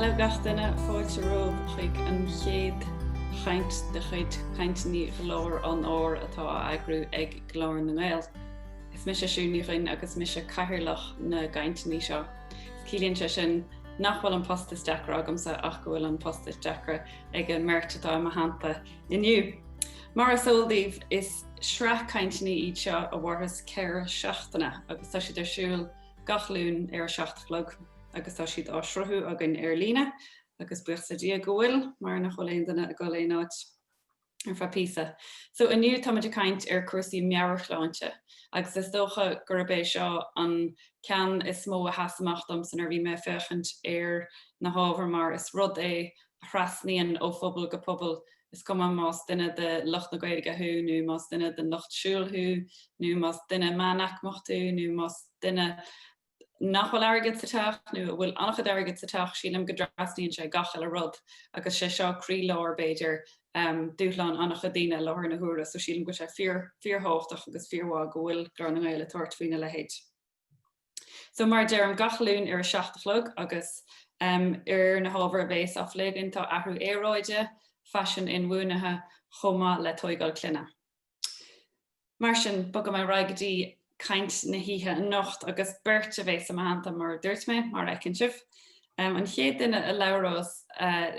Hello gach duine fáilte romh chuig an chéad chaint de chuid cainteanna Glór an hÓir atá agrú ag Glór na Gael. Is mis Siún Ní Dhuinn agus mis caithfirlach na cainteanna seo. Cílíonn sé sin nachhfuil an postas deacra agamsa ach go bhfuil an postas deacra ag an mirt atá a hananta inniu. Mar sóldíh is sraith cainteanna iad seo a bhharthas ceithre seachtainna agus tá siad ar siúil gach lún ar seachtalog. Agus tá siad á sruthú agan ar líne, agus buach sa dia go bhfuil, mar nach choléin duna a go léin áit ar fa písa. So aniu táid caint ar cúrsaí Meabhairshláinte, agus is dócha gur bé seo an cean is mó a hasamachtam san ar bhí mé fechant ar na hábhar mar is rud é thrasnaíonn ó phobal go pobal is cum más duine de lucht na Gaeilge hu, nu más duine de lucht siúil hu, nu más duine manach mochtú, nu más duine nachhfuil airgid sa teach, nu bhfuil annachad airgid sa teach sílim go drasnaíonn sé gachal a rud, agus sé seo crí leir beidir dúthlan annachad daoine leir na huaire, so sílim go sé fíorthóchtach agus fíorhá go bhfuil gur na Gaeile tuairt faoine le héid. So mar dearm gachalún ar a seachtalog agus ar na hábhar bhééis á phléigeann tá athhrú éróide fashion in bhuanathe chuma le toigáil cluine. Mar sin bogam mé raigetí caint na híthe an nocht agus beirt a bhééis am hananta mar dúirt mé mar ecinn sibh. An chéad duine a leabhrás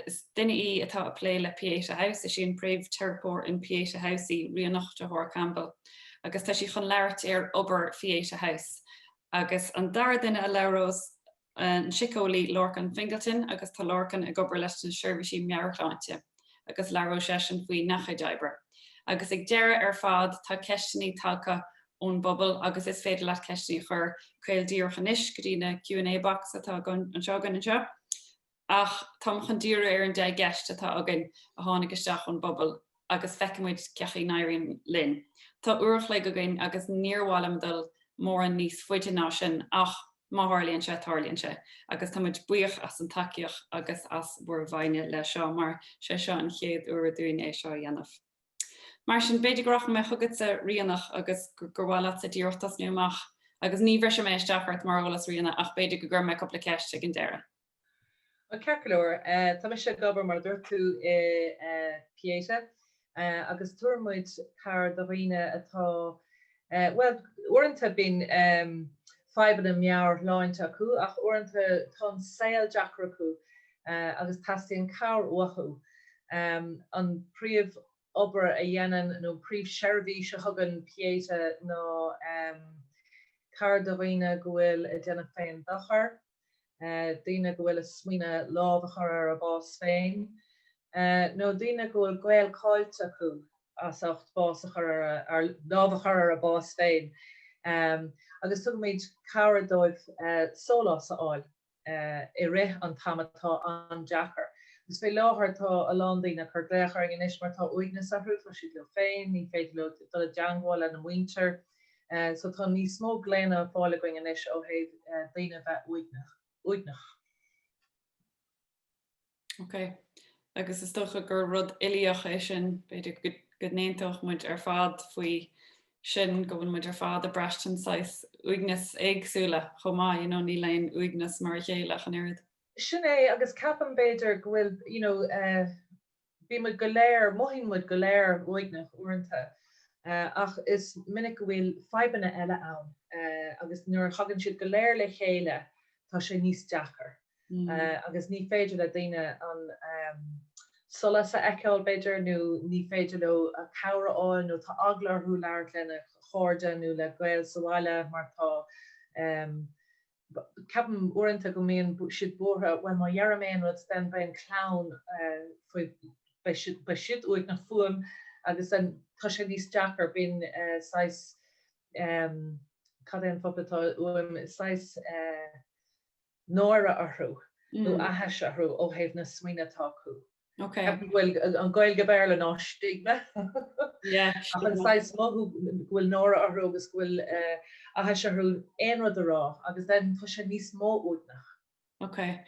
is duine í atá a plé le Pieta House, is sin Príomh Teiripeoir in Pieta House í Ríonach de hÓir Campbell. Agus tá sí chun leirt ar obair Pieta House. Agus an dar duine a leabhrás an Siceolaí Lorcan Fingleton agus tá Lorcan ag obair leis an seirbhísí Meabhairshláinte, agus leabhró sé sin faoi nachcha d'oibre. Agus ag deireadh ar fad tá ceistení talcha ón bobbal agus is féidir leat ceistení chur craol díorcha níos go dtí na Q&A box atá an seo gan anseo. Ach tá chun díre ar an de gceist atá agan a tháinig isteach ón bobbal agus feicimid ceachí nairíonn linn. Tá uairch le againn agus níorhhalam dul mór an níos fuide ná sin ach máthirlíonn sé tarlíonn sé, agus táid buíoch as an takeíoch agus as bhfuair bhaine le seo mar sé seo an chéad uair dúin é seo dhéanamh. Mar sin beidir grach me chugad sa Ríonach agus gur bhhaile sa díortas nu amach, agus ní bhir sem mééis deachart mar bhlas Ríonach ach beidir go gur me coppla ceiste an deire. An cearcolóir, tá mé sé gobar mar dúirt tú Pieta, agus tuairmuid cair do bhíine atá, well, uaireanta bín faiban na Meabhairshláinte acu, ach uaireanta tá saoil deachra acu, agus tastíonn cair uachu. An príomh obair a dhéanann nó príomh seirbhí se thugann Pieta nó cair do bhíine go bhfuil a déanamh féin dachar, daoine go bhfuil a smaoine lámh a chur ar a bás féin, nó daoine go bhfuil gaol cáilte acu as ocht bás a chur ar lámh a chur ar a bás féin. Agus tugaid cair dóibh sólás a fháil i rith an tamatá an deachar. Gus fé láthir tá a landína chu gléachar an inis mar tá uignas a hrút mar siad le féin, ní féidir le do a deangáil an winter. So tá ní smó gléine fála going an isis ó héh daoine bheith uignach. Ok. Agus is stocha gur rud ilíoch é sin beidir go néintach muid ar fad faoi sin go bhfuil muid ar fad a breistin sais uignas éagsúla chomá, ní leon uignas mar chéile an irid. Sin é agus capan beidir go bhfuil bí muid go léir, mothín muid go léir uignach uaireanta. Ach is minic go bhfuil faibanna eile ann, agus nuair chagann siad go léir le chéile tá sé níos deachar. Agus ní féidir le daoine an solas a eiceáil beidir nó ní féidir le a cabhraáil nó tá aglarthú leir lena chóirde nó le gaol sáile mar tá Capan uaireanta go mbíonn siad bórtha bhain má dhearméin rud den bheith an clán ba siad uignach fuam agus tá sé níos deachar bíonn sais cadéan foplatá sais náire arthú nó atheis arthú ó thaobh na smaoine tácu. Bhfuil an Gaeilge bearla ná stigma. An sais mothú bhfuil náire arthú agus bhfuil atheis arthú aon rud ará, agus den tá sé níos mó uignach. Ok.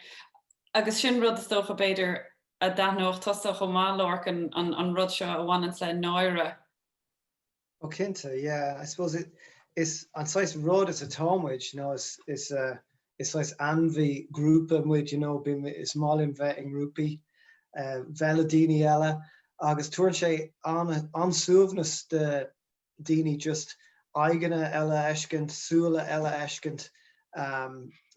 Agus sin rud is dócha beidir a dathnocht tosa chomá Lorcan an rud seo a bhhainant le náire. Ó cinnte, yeah. I suppose it is an size rud is a támuid, is is like anvi grúpa muid, bin is málin bheith in grúpi, bheile daoine eile, agus tuair sé ansúbhnas de daoine just aigeanna eile eiscint, súla eile eiscint.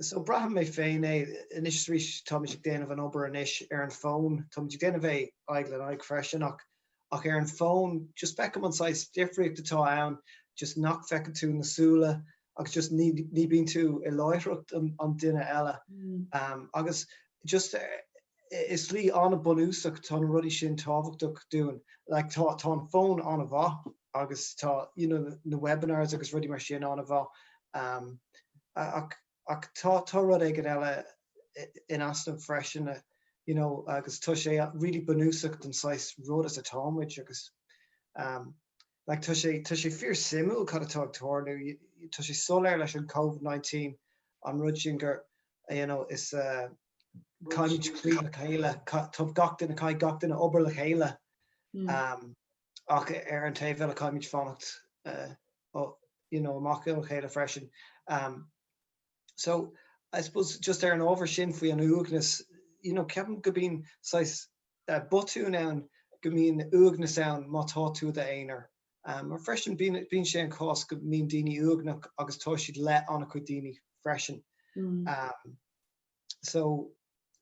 So braham mé féin inis rís Thomas déanamh an obair inis an phone, Thomas déanamh é aiglan aig freisin ach an phone just beckham an sais difriúcht atá ann, just nach fecinn tú na súla, agus just ní bíonn tú I láithreacht an duine eile. Agus just is lí anna bunúsach tá rudí sin tábhachtach dúin, like tá an phone anna bha, agus tá na webinars agus rudí mar sin anna bha. Ach tá rud ag an eile in asna freisin, agus tá sé really bunúsach den sais rud as a támuid agus like tá sé fear simú cad atá tornú, tá sé soléir leis an COVID-19 an rud sin gur is caiid clí le chéile, tá gachtain a caiid gachtain a obair le chéile ach an taobh le caiid fannacht amach le chéile freisin. So I suppose just an over sin faoi an uagnas, ceapan go bíonn botún ann go mín uagnas ann má tá tú a éonar. Mar freisin bíonn sé an cás go mín daoine uagnach agus tá siad le anna chu daoine freisin. So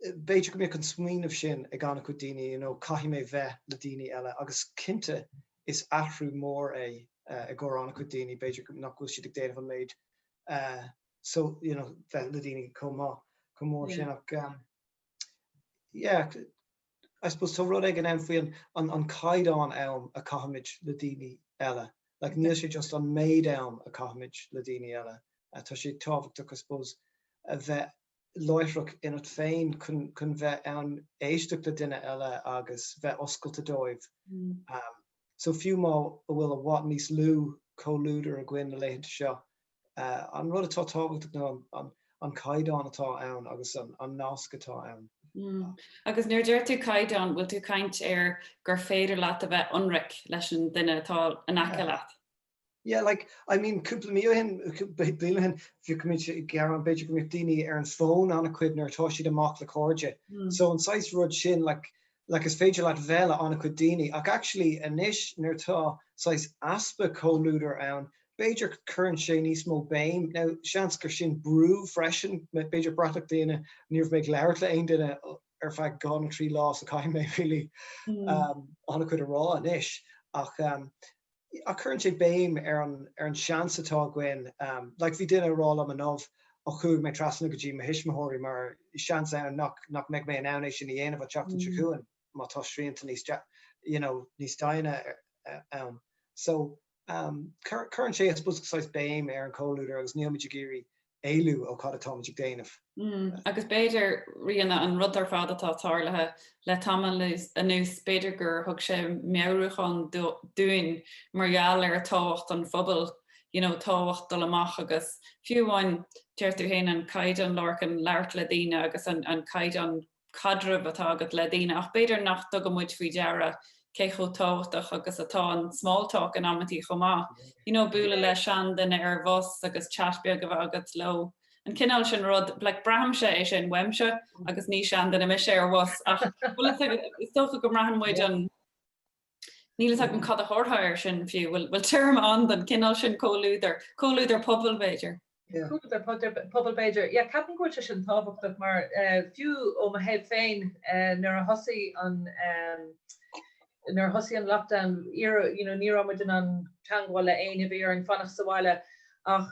beidir go mé an smuoinmh sin ag anna chu daoine, caithfidh mé bheith le daoine eile, agus cinnte is athrú mór é a ggur anna chu daoine, beidir nach bhfuil siad ag déanamh an méid. So, bheith le daoine mór sin ach yeah, I suppose tá rud ag an ann faoin an caighdeán ann a caithfidh le daoine eile. Like níl sé just an méid ann a caithfidh le daoine eile. Tá sé tábhachtach, I suppose, a bheith láithreach inat féin chun bheith an éisteach le duine eile agus bheith oscailte dóibh. So fiú má bhfuil a bhhat níos lú cóúdar a gcuin na léithinte seo. An rud atá tábhachtach an caighdeán atá ann agus an nasc atá ann. Agus nuair deir tú caighdeán, bhfuil tú caint gur féidir leat a bheith ionric leis an duine atá an aice leat. Yeah, like, I mean, cúpla míohin, blianahin, if you commit Garan beidir go mbeadh daoine ar an phone anna cuid nuair atá siad amach le cóide. So an sais rud sin, like is féidir leat bheile anna cuid daoine, ach actually inis nuair atá sais aspa cóúdar ann, beidir current sé níos mó béim. Now, seans gur sin brú freisin, beidir bratach daoine níor méid leabhart le aon duine ar feadh gan trí lás a caiim mé really anna cuid a rá inis. Ach a current sé béim ar an seans atá gin, like bhí duine rá am an nómh a chuúg mé trasna go dtí Meabhairshláinte mar seans ann nach meid mé an ann sin í dhéanamh a teachtain secuúin má tá sraith níos daine ann. So current sé I suppose sais béim ar an cóúdar agus níl muid géirí éilú ó cad atá muid déanamh. Agus beidir Ríonach an rud ar fad atá táirlathe le tamán anús beidir gur thug sé meabhairshláinte dúin margheall ar a táhacht an phobal, táhacht dul amach agus fiúháin deir tú héin an caidán Lorcan leart le daoine agus an caidán cadrah atá agat le daoine, ach beidir nach do go muid faoi deara cé cho táhachtach agus atá an smalltalk an amtí chomá. Búla le sean duine ar bhos agus chatbeag go bh agat lo. An cinál sin rud le brahamse é sin weimse agus ní sean duine mis sé ar bhos. Ach is tócha go brahanmuid an nílas an cad a Fhómhair sin fiú bhfuil term an den cinál sin cóúdar pobal beidir. Pobal beidir. Ja, capan goirte sin tábhachtach mar fiú ó ma héad féin nuair a thosaí an lockdown ní ramuid an teangáile aine bhí ar an fannach sa bhaile ach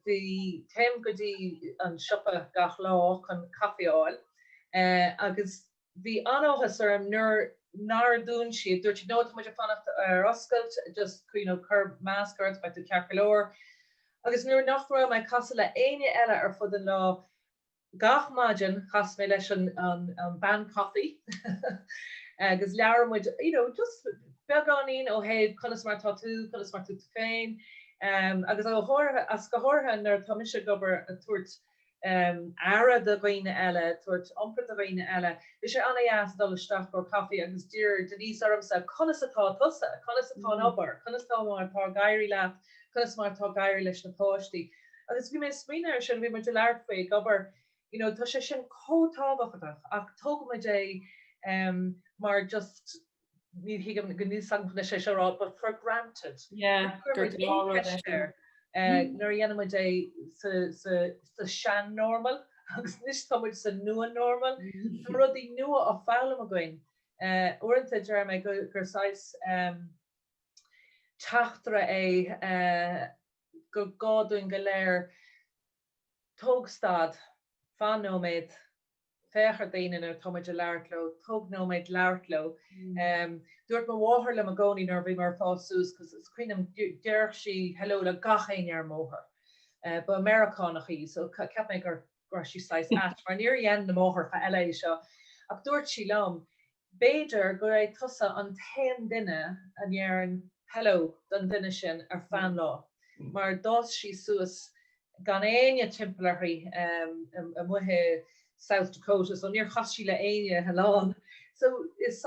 bhí téim go dtí an siopa gach lá chun cafiáil agus bhí anáthas arm nar dún siad dúirt nó muid a fannacht ar oscailt just chur máscart ba tú cear Glór agus nuair nach raibh mai casa le aine eile ar fud an lá gach maidin chas mé leis an ban coffee agus learmuid, just beganín ó héad chunas mar tatú, chunas mar tú féin. Agus as go hórtha nar tá mise gobar a tuairt ara de bhaoine eile, tuairt ompra de bhaoine eile. Bhí sé anna dheas dul isteach go caí agus dtír denís armsa chunas atá tusa, chunas atá obair, chunas tá mar tá gaiirí leat, chunas mar tá gaiirí leis na páistí. agus bhí mé smíine sin bhí mar de leir faoi gobar, tá sé sin cótábhachtach ach tóga dé mar just ní ní sang na sé será, but for granted. Gur nar dhéanam dé sa sean normal, agus níos táid sa nua normal, rudí nua á fálam a goin. Uanta dear me guráis teachtra é go gáún go léir tógstad fanóméid féchar daine ar toid a leirló, tógnóméid leirló. Dúirt ma bháthir le a gcóí nar bhí mar fáús, cos is cuiinem deirch si heló le gachéin ar móthir. Ba Americánach í, so ceap mé gur sí sláis at, mar níor dhéan na móthir fa eile seo. Ach dúirt si lom, béidir gur é tusa an 10 duine an dhearan hello don duine sin ar fan lá. Mar dás si suas gan aine timpplairí a muthe South Dakota, so níor chasí le aine heláán. So is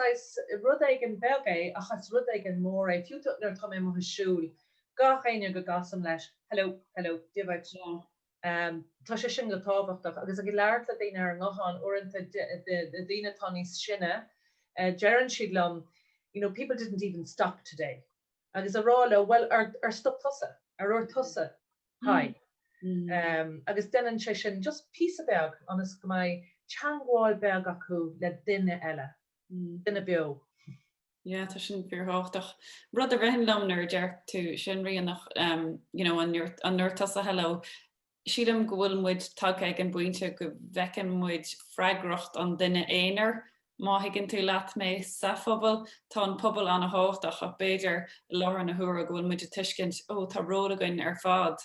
rud an belgé a chas rud an mór é fiútar tá mé mo siúl. Gach aine go gasam leis, hello, divad. Tá sé sin go tábhachtach, agus a go leir le daine ar ngachan orintanta de daine tanní sinne, Jaron siad lom, people didn't even stop today. Agus a rá le, well, ar stop tusa, ar tusa, hi. Agus denan sé sin just pí a beg, anas go mai teangáil beg acu le duine eile, duine bio. Ja, tá sin fearháchtach. Rud a bhein lomnar deart tú sin Ríonach, an nuir tusa hello. Siadam go bhfuil muid tag ag an buinte go bhecin muid freigracht an duine éonar, má higann tú leat mé sa phobal, tá an pobal an a háchtach a béidir Lorcan na hÓir go bhfuil muid a tuiscint, tá ród againn ar fad.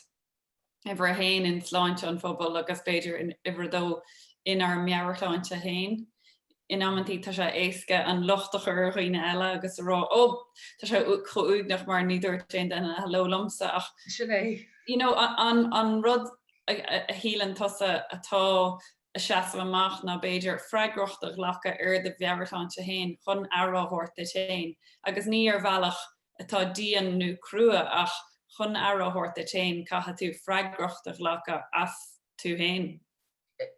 Ever a hain in sláinte an phobal agus béidir iwwer dó inar Meabhairshláinte hain. In amantí tá sé éasca an lochtachar roioine eile agus rá tá sé choúgnach mar ní dúirt den hello lomsa ach. Sinné. An rud a hílan tusa atá a seaamh amach na béidir freigrochtach lecha ar de Meabhairshláinte hain chun áráthairt de téin. Agus ní ar bhealach atá díon nó crua ach chun áráthairt de téin caithe tú freigrochtach lecha as tú hain.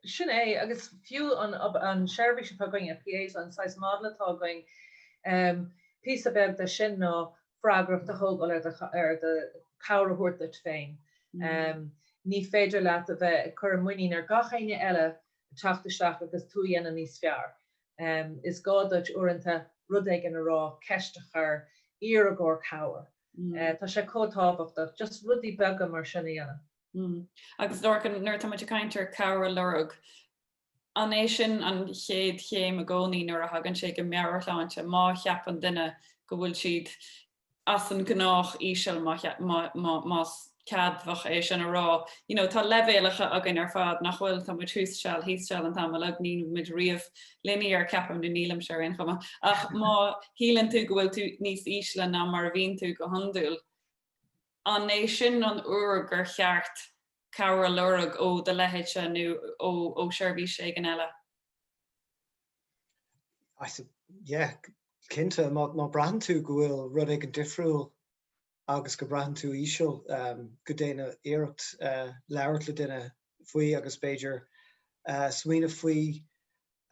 Sinné, agus fiú an seirbhí se going a PAs an 6 málatá going pí a beg de sin ná freigrocht a hógáil ar de cabharthairte féin. Ní féidir leat a bheith chur muoín ar gachéine eile teachtasteach agus tú dhéanana níos fearr. Is gádat uanta rud éigen a rá ceistechar ar a gcóir cabhar. Tá sé cótábhachtach, just rudí bega mar sinna dhéanana. Agus Lorcan nuir tá muid caintear cabhar lorg. An é sin an chéad chéim a gcónaí nuair a hagann sé go Meabhairshláinte má cheapan duine go bhfuil siad as an gnách íseal má cadfach é sin a rá. Tá levéalacha agan ar fad nach bhfuil tá muid hússeil híseil an tam le ní muid riamh líní ar ceapam na nílam se in chuma. Ach má hílann tú go bhfuil tú níos íseal ná mar a bhíonn tú go handúil. An é sin an uair gur cheart cabhar lorg ó de lehéite nó ó seirbhí sé gan eile. Cinnte má bran tú go bhfuil rud ag an difriúil agus go bran tú íseal go déine éireacht leabhart le duine faoi agus béidir smaoine faoi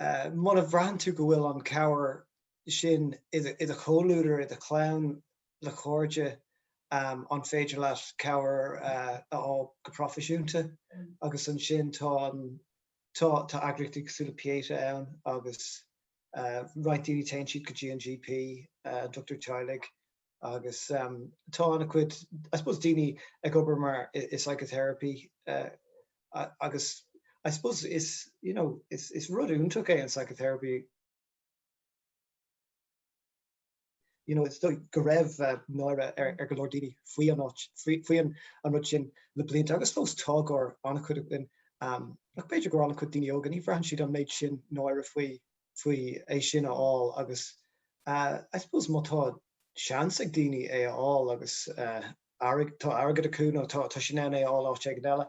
má a bhran tú go bhfuil an cabhar sin iad a choulúidir iad a clán le cóide an féidir leat cabhar á go profisiúnta agus an sin tá agrachtaí cosúla Pieta ann agus ráidtíí tain siad go GNGP Dr. Teilig agus tá anna cuid I suppose daoine ag obair mar is psychotherapy agus I suppose is rud úntaach é an psychotherapy. It's go raibh náire ar go leor daoine faoi an rud sin le blianta agus fós tág ar anna chud in beidir go anna chud daoine ógan ní bhreathn siad an méid sin náire faoi é sin aáil agus I suppose má tá seans ag daoine é aáil agus tá agad acu tá sin é aáil áte ag eile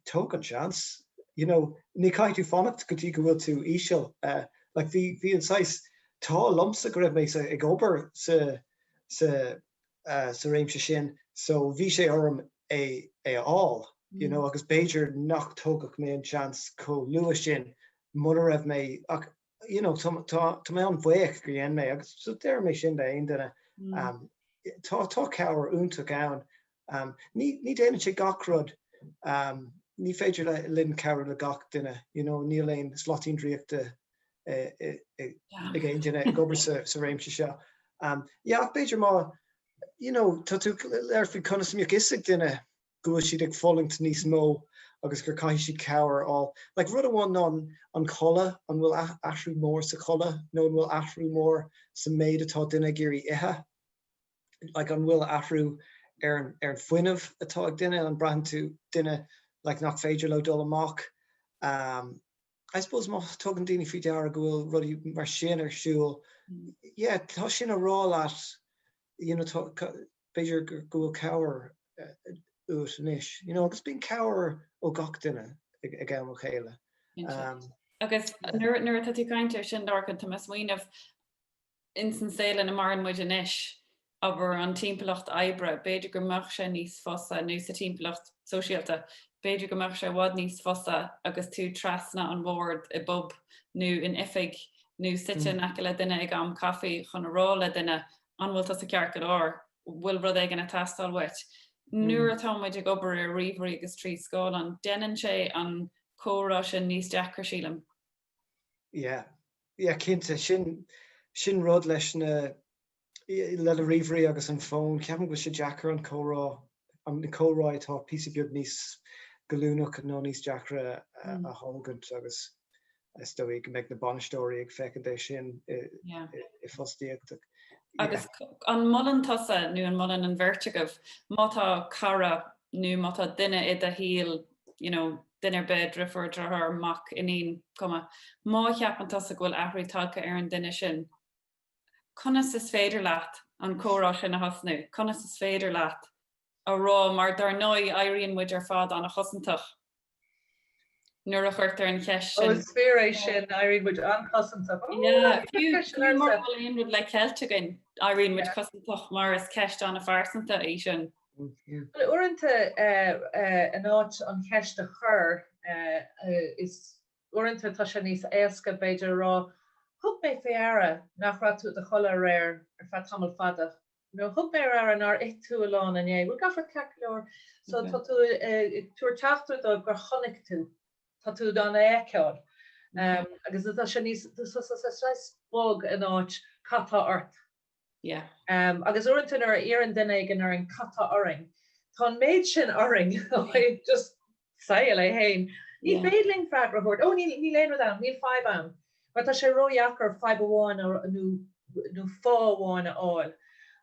tóg an seans. Ní caiith tú fannacht go dtí go bhfuil tú íseal bhí an 6 tá lomsa go raibh mé ag obair sa réimse sin, so bhí sé orm é aáil you know, agus Beiger nach tógach mé an chance có lua sin, mother of me, you know, to me an bhuiach go dhéan mé, agus so there mé sin aon duine, tá ceabhar únta ann, ní déanann sé gachrod, ní féidir le linn ceabhar le gach duine, you know, níl éon slotín dríochta again duine gobar sa réimse seo. Yeah, Beiger má, you know, tá tú leirfí conas míoch isig duine go siad ag fólingt níos mó agus gur caiith siad ceabhar all. Like rud amháin an chola, an bhfuil athrú mór sa chola, nó an bhfuil athrú mór sa méid atá duine géirí ithe. Like an bhfuil athrú ar an fuinmh atá ag duine an brahan tú duine like nach féidir le dul amach. I suppose má tugann daoine faoi deara go bhfuil rudí mar sin ar siúil. Yeah, tá sin a rá leat, you know, Beidir go bhfuil ceabhar ús níis. You know, agus bíonn ceabhar ó gach duine ag ann chéile. Agus nuair atá tú caintear sin Lorcan tá smaoineamh insancéile na mar an muid inis, aber an timpplacht ebre, Beidir gur mbeadh sé níos fosa nó sa timpplacht sosiálta, Beidir go mbeadh sé bhád níos fosa agus tú trasna an bhórd I bob nó in ifig nó sitin aici le duine ag am caí chun rá le duine an bhfuil sa ceart go leir, bhfuil rud ag an tastal wit. Nuair atá muid ag obair ar riomhairí agus trí scáil an déanann sé an córá sin níos deachar sílam. Yeah, cinnte sin rud leis na le a riomhairí agus an phone, ceapan go sé deachar an córá atá píosa beag níos golúnach nó níos deachra a thugant agus stoigh meid na banistóirí ag feiceadéis sin I fostíochtach. Agus an mullen tosa nu an mullen an vertigah, mata cara nu mata duine I a híl, you know, dinner bed rifer her mock in comma. Má cheapan tosa gohfuil ahraí tagcha ar an duine sin. Conas is féidir leat an córá sin a hasnú. Conas is féidir leat a rá mar dar nói airíonn muid ar fád an a chosantach. Nuair a chuirtar an cheist sin. Spéir sin airíonn muid an chosantach. Yeah, fiú mar bhfuil éon le ceilteagain airíonn muid chosantach mar is ceist an a farsanta é sin. Uanta an áit an cheist a chur is uanta tá sé níos éasca Beidir rá thug mé féara nach rá tú a chola réir ar fa tamil fada. No thug mé ar an ar tú aláán an é, bhfuil gafar ceir so tá tú túair teachtar do gur chonig tú. Tá tú don éceáil. Agus tá sé níos bog an áit catá ort. Yeah. Agus uanta ar éan duine gan ar an catá oring. Tá méid sin oring just saoil é hain. Ní féidling frag report. Ó ní léon am, ní 5 am. Mar tá sé roiachar 5 amháin nó 4 amháin a áil.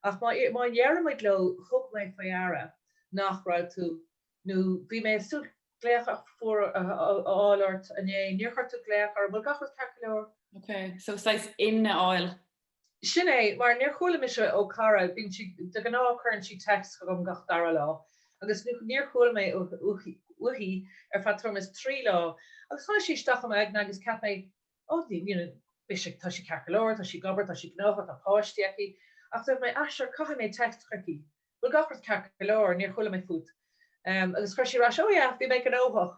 Ach má dhearmid le thug mé féara nach rá tú nó bhí mé sú gléach for áirt a níorchar tú gléach ar bhfuil gachar ceir. Okay, so it's in the oil. Sin é, mar níor chola me se ó cara, bín si de gan ácurn si text go gach dara lá. Agus níor chola mé uhi ar fa tumas 3 lá. Agus chuir si stacham ag agus cap mé, bisig tá si ceir, tá si gobar, tá si gnácha tá páisteachí. Ach tuh mé asir cacha mé text chuci. Bhfuil gachar ceir níor chola mé fút. Agus chuir si rá, bhí mé an óhach.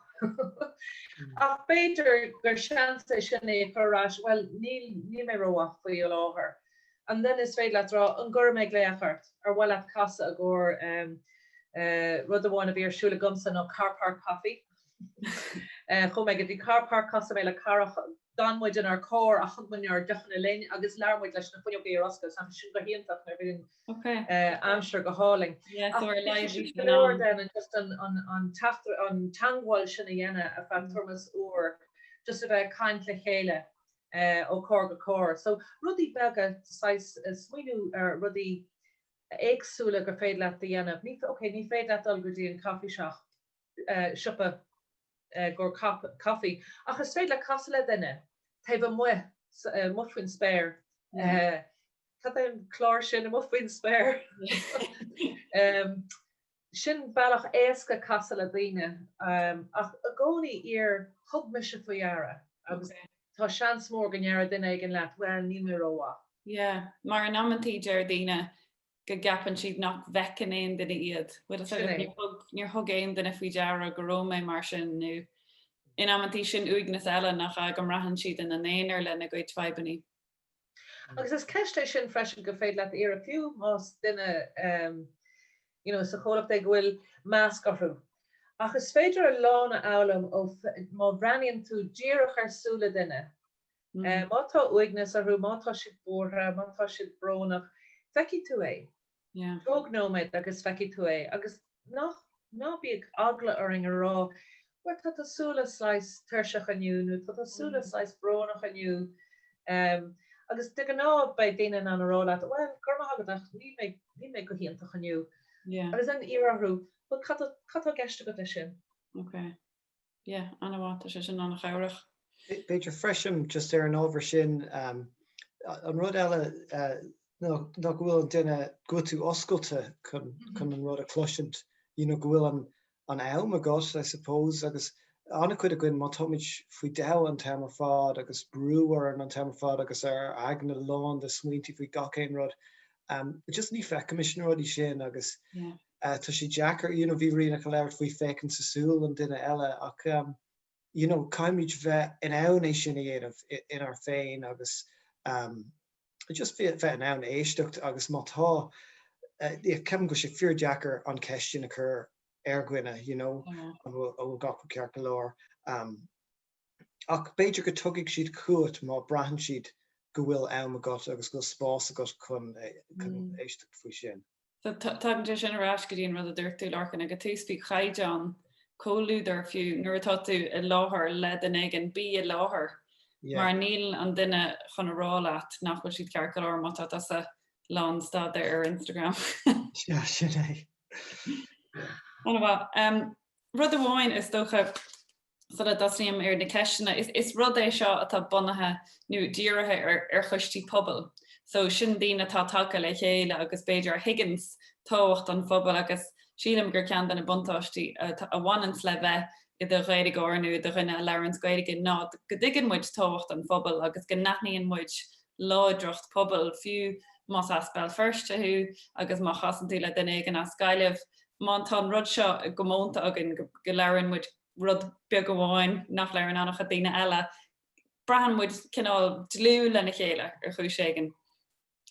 Ach Beidir gur seansa sin é churrás, well, ní mé roach faoi láthair. And then is féad le rá an gur méid léachart ar bhfuil at casa a gur rud amháin a bhí arsúla gomsa nó car park coffee. Chum méid go bhí car park casa mé le carach danmuid in ar cór a chugman ar dechan lein agus learmuid leis na fuineogaí oscas an sin go hiantach nar bhíon amsir go háling. Just an tangháil sinna dhéine a fan Thomas Óir just a bheith caint le chéile ó cór go cór. So rudí bega smuoinú rudí éagsúla gur féad leat dhéanamh. Ní féad leat dul go dtí an coffee shop sipa gur coffee. Ach is féad le casa le duine, taobh a mufuin spéir. Tá an chlár sin a mufuin spéir. Sin bailach éasca casa le daoine. Ach a gcónaí ar thug me se faoiara. Agus tá seans mór gan nearad duine ag an leat, well, ní mé róá. Yeah, mar an ammantí deir daoine go gapan siad nach bhecin éon duine iad. Níor thug éon duine faoi deara go rómé mar sin nó in amtí sin uignas eile nach go rahan siad in an éonar le na goid febanní. Agus is ceiste sin freisin go féad leat ar a fiú más duine sa cholacht ag bhfuil meas gohrú. Agus féidir a lána álam ó má bhreaníonn tú díreach arsúla duine. Mátá uignas arú, mátá siad bortha, mátá siad brónach, feici tú é. Tógnóid agus feici tú é. Agus ná bíag agla ar an rá, waar tá asúla sláis tuirseach aniu, nó tá asúla sláis brónach aniu. Agus de ná bei daine an rála, well, gurma hagadach, ní mé go híantach aniu. Agus an iarú, well, catá geiste go sin. Okay. Anhá sé sin an chairech. Beidir freisim just ar an ábhar sin an rud eile nó bhfuil duine go tú oscailte chun an rud a cloisiint, go bhfuil an am agat, I suppose, agus anna chuid a gin má toid faoi de an tam fád agus breúar an tam fád agus ar agna lán de smuointí faoi gacéin rud. Just ní fe commission rudí sin agus tá sé Jackar, bhí Ríonach a leir faoi fécinn sa súil an duine eile ach caiimid bheith in ann sin dhéanamh inar féin agus just bheith an ann éisteacht agus mátá ceapan go sé fear Jackar an ceistin a chur Ergwine, an bhfuil gach ceart go leir. Ach beidir go tuigh siad cuat má brahan siad go bhfuil am agat agus go spás agat chun éisteacht faoi sin. Tá sin arás go dtíon rud a dúirtú Lorcan agus tú spí chaidán cóúidir fiú nuair atá tú i láthair le den an bí i láthair. Mar níl an duine chun rá leat nach bhfuil siad ceart go leir má tá sa lán stad ar Instagram. Sin é. Rud amháin is dócha dasníam ar na ceisina is rud é seo atá bunathe nó díirithe ar chustí pobl. So sin dína tá take le chéile agus beidir Higgins táhacht an phobal agus sílam gur cean na buntáistí a bhhaans le bheith I do réidir gáirnú do rinne lerans gaiige ná go ddigan muid táhacht an phobal agus go naithníon muid ládrocht pobl fiú más aspel firstú agus má chasantí le duine an as scaileh má tá rud seo go mónta agin go leran muid rud beag goháin nach leir annach a daine eile. Brahan muid cinál dlú lena chéile ar chu ségan.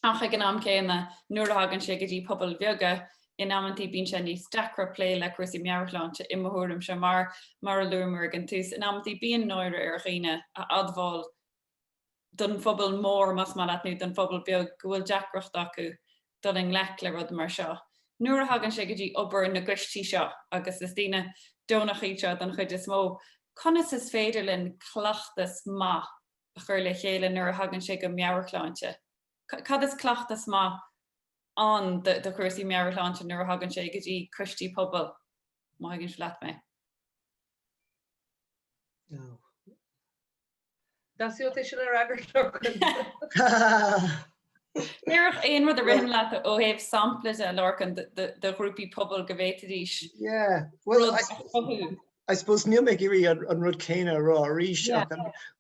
Ach ag an am céanna nuair hagan sé gotí pobl bheaga in amantí bín sé níos dacra plé le cúrsaí Meabhairshláinte I mthúram se mar a luúmar an tús. In amantí bíon nóire ar chéine a adbháil don phobal mór mas má leatnú don phobal beag gohfuil deacrocht acu don an lech le rud mar seo. Nuair hagan sé gotí obair na gcuistí seo agus is daine Dónach seo don chuid is mó. Conas is féidir linn clachtas má a chur le chéile nuair hagan sé go Meabhairshláinte. Cad is clachtas má an de cúrsaí Meabhairshláinte nuair hagan sé gotí custí pobl má hagann leat mé. No. Dasíocht sin ar agur Níorach éon rud a rim leat ó héobh samplas a Lorcan de grúpi pobl go bhéitadís. Yeah, well, I suppose níl mé gurí an rud céine rá ríis.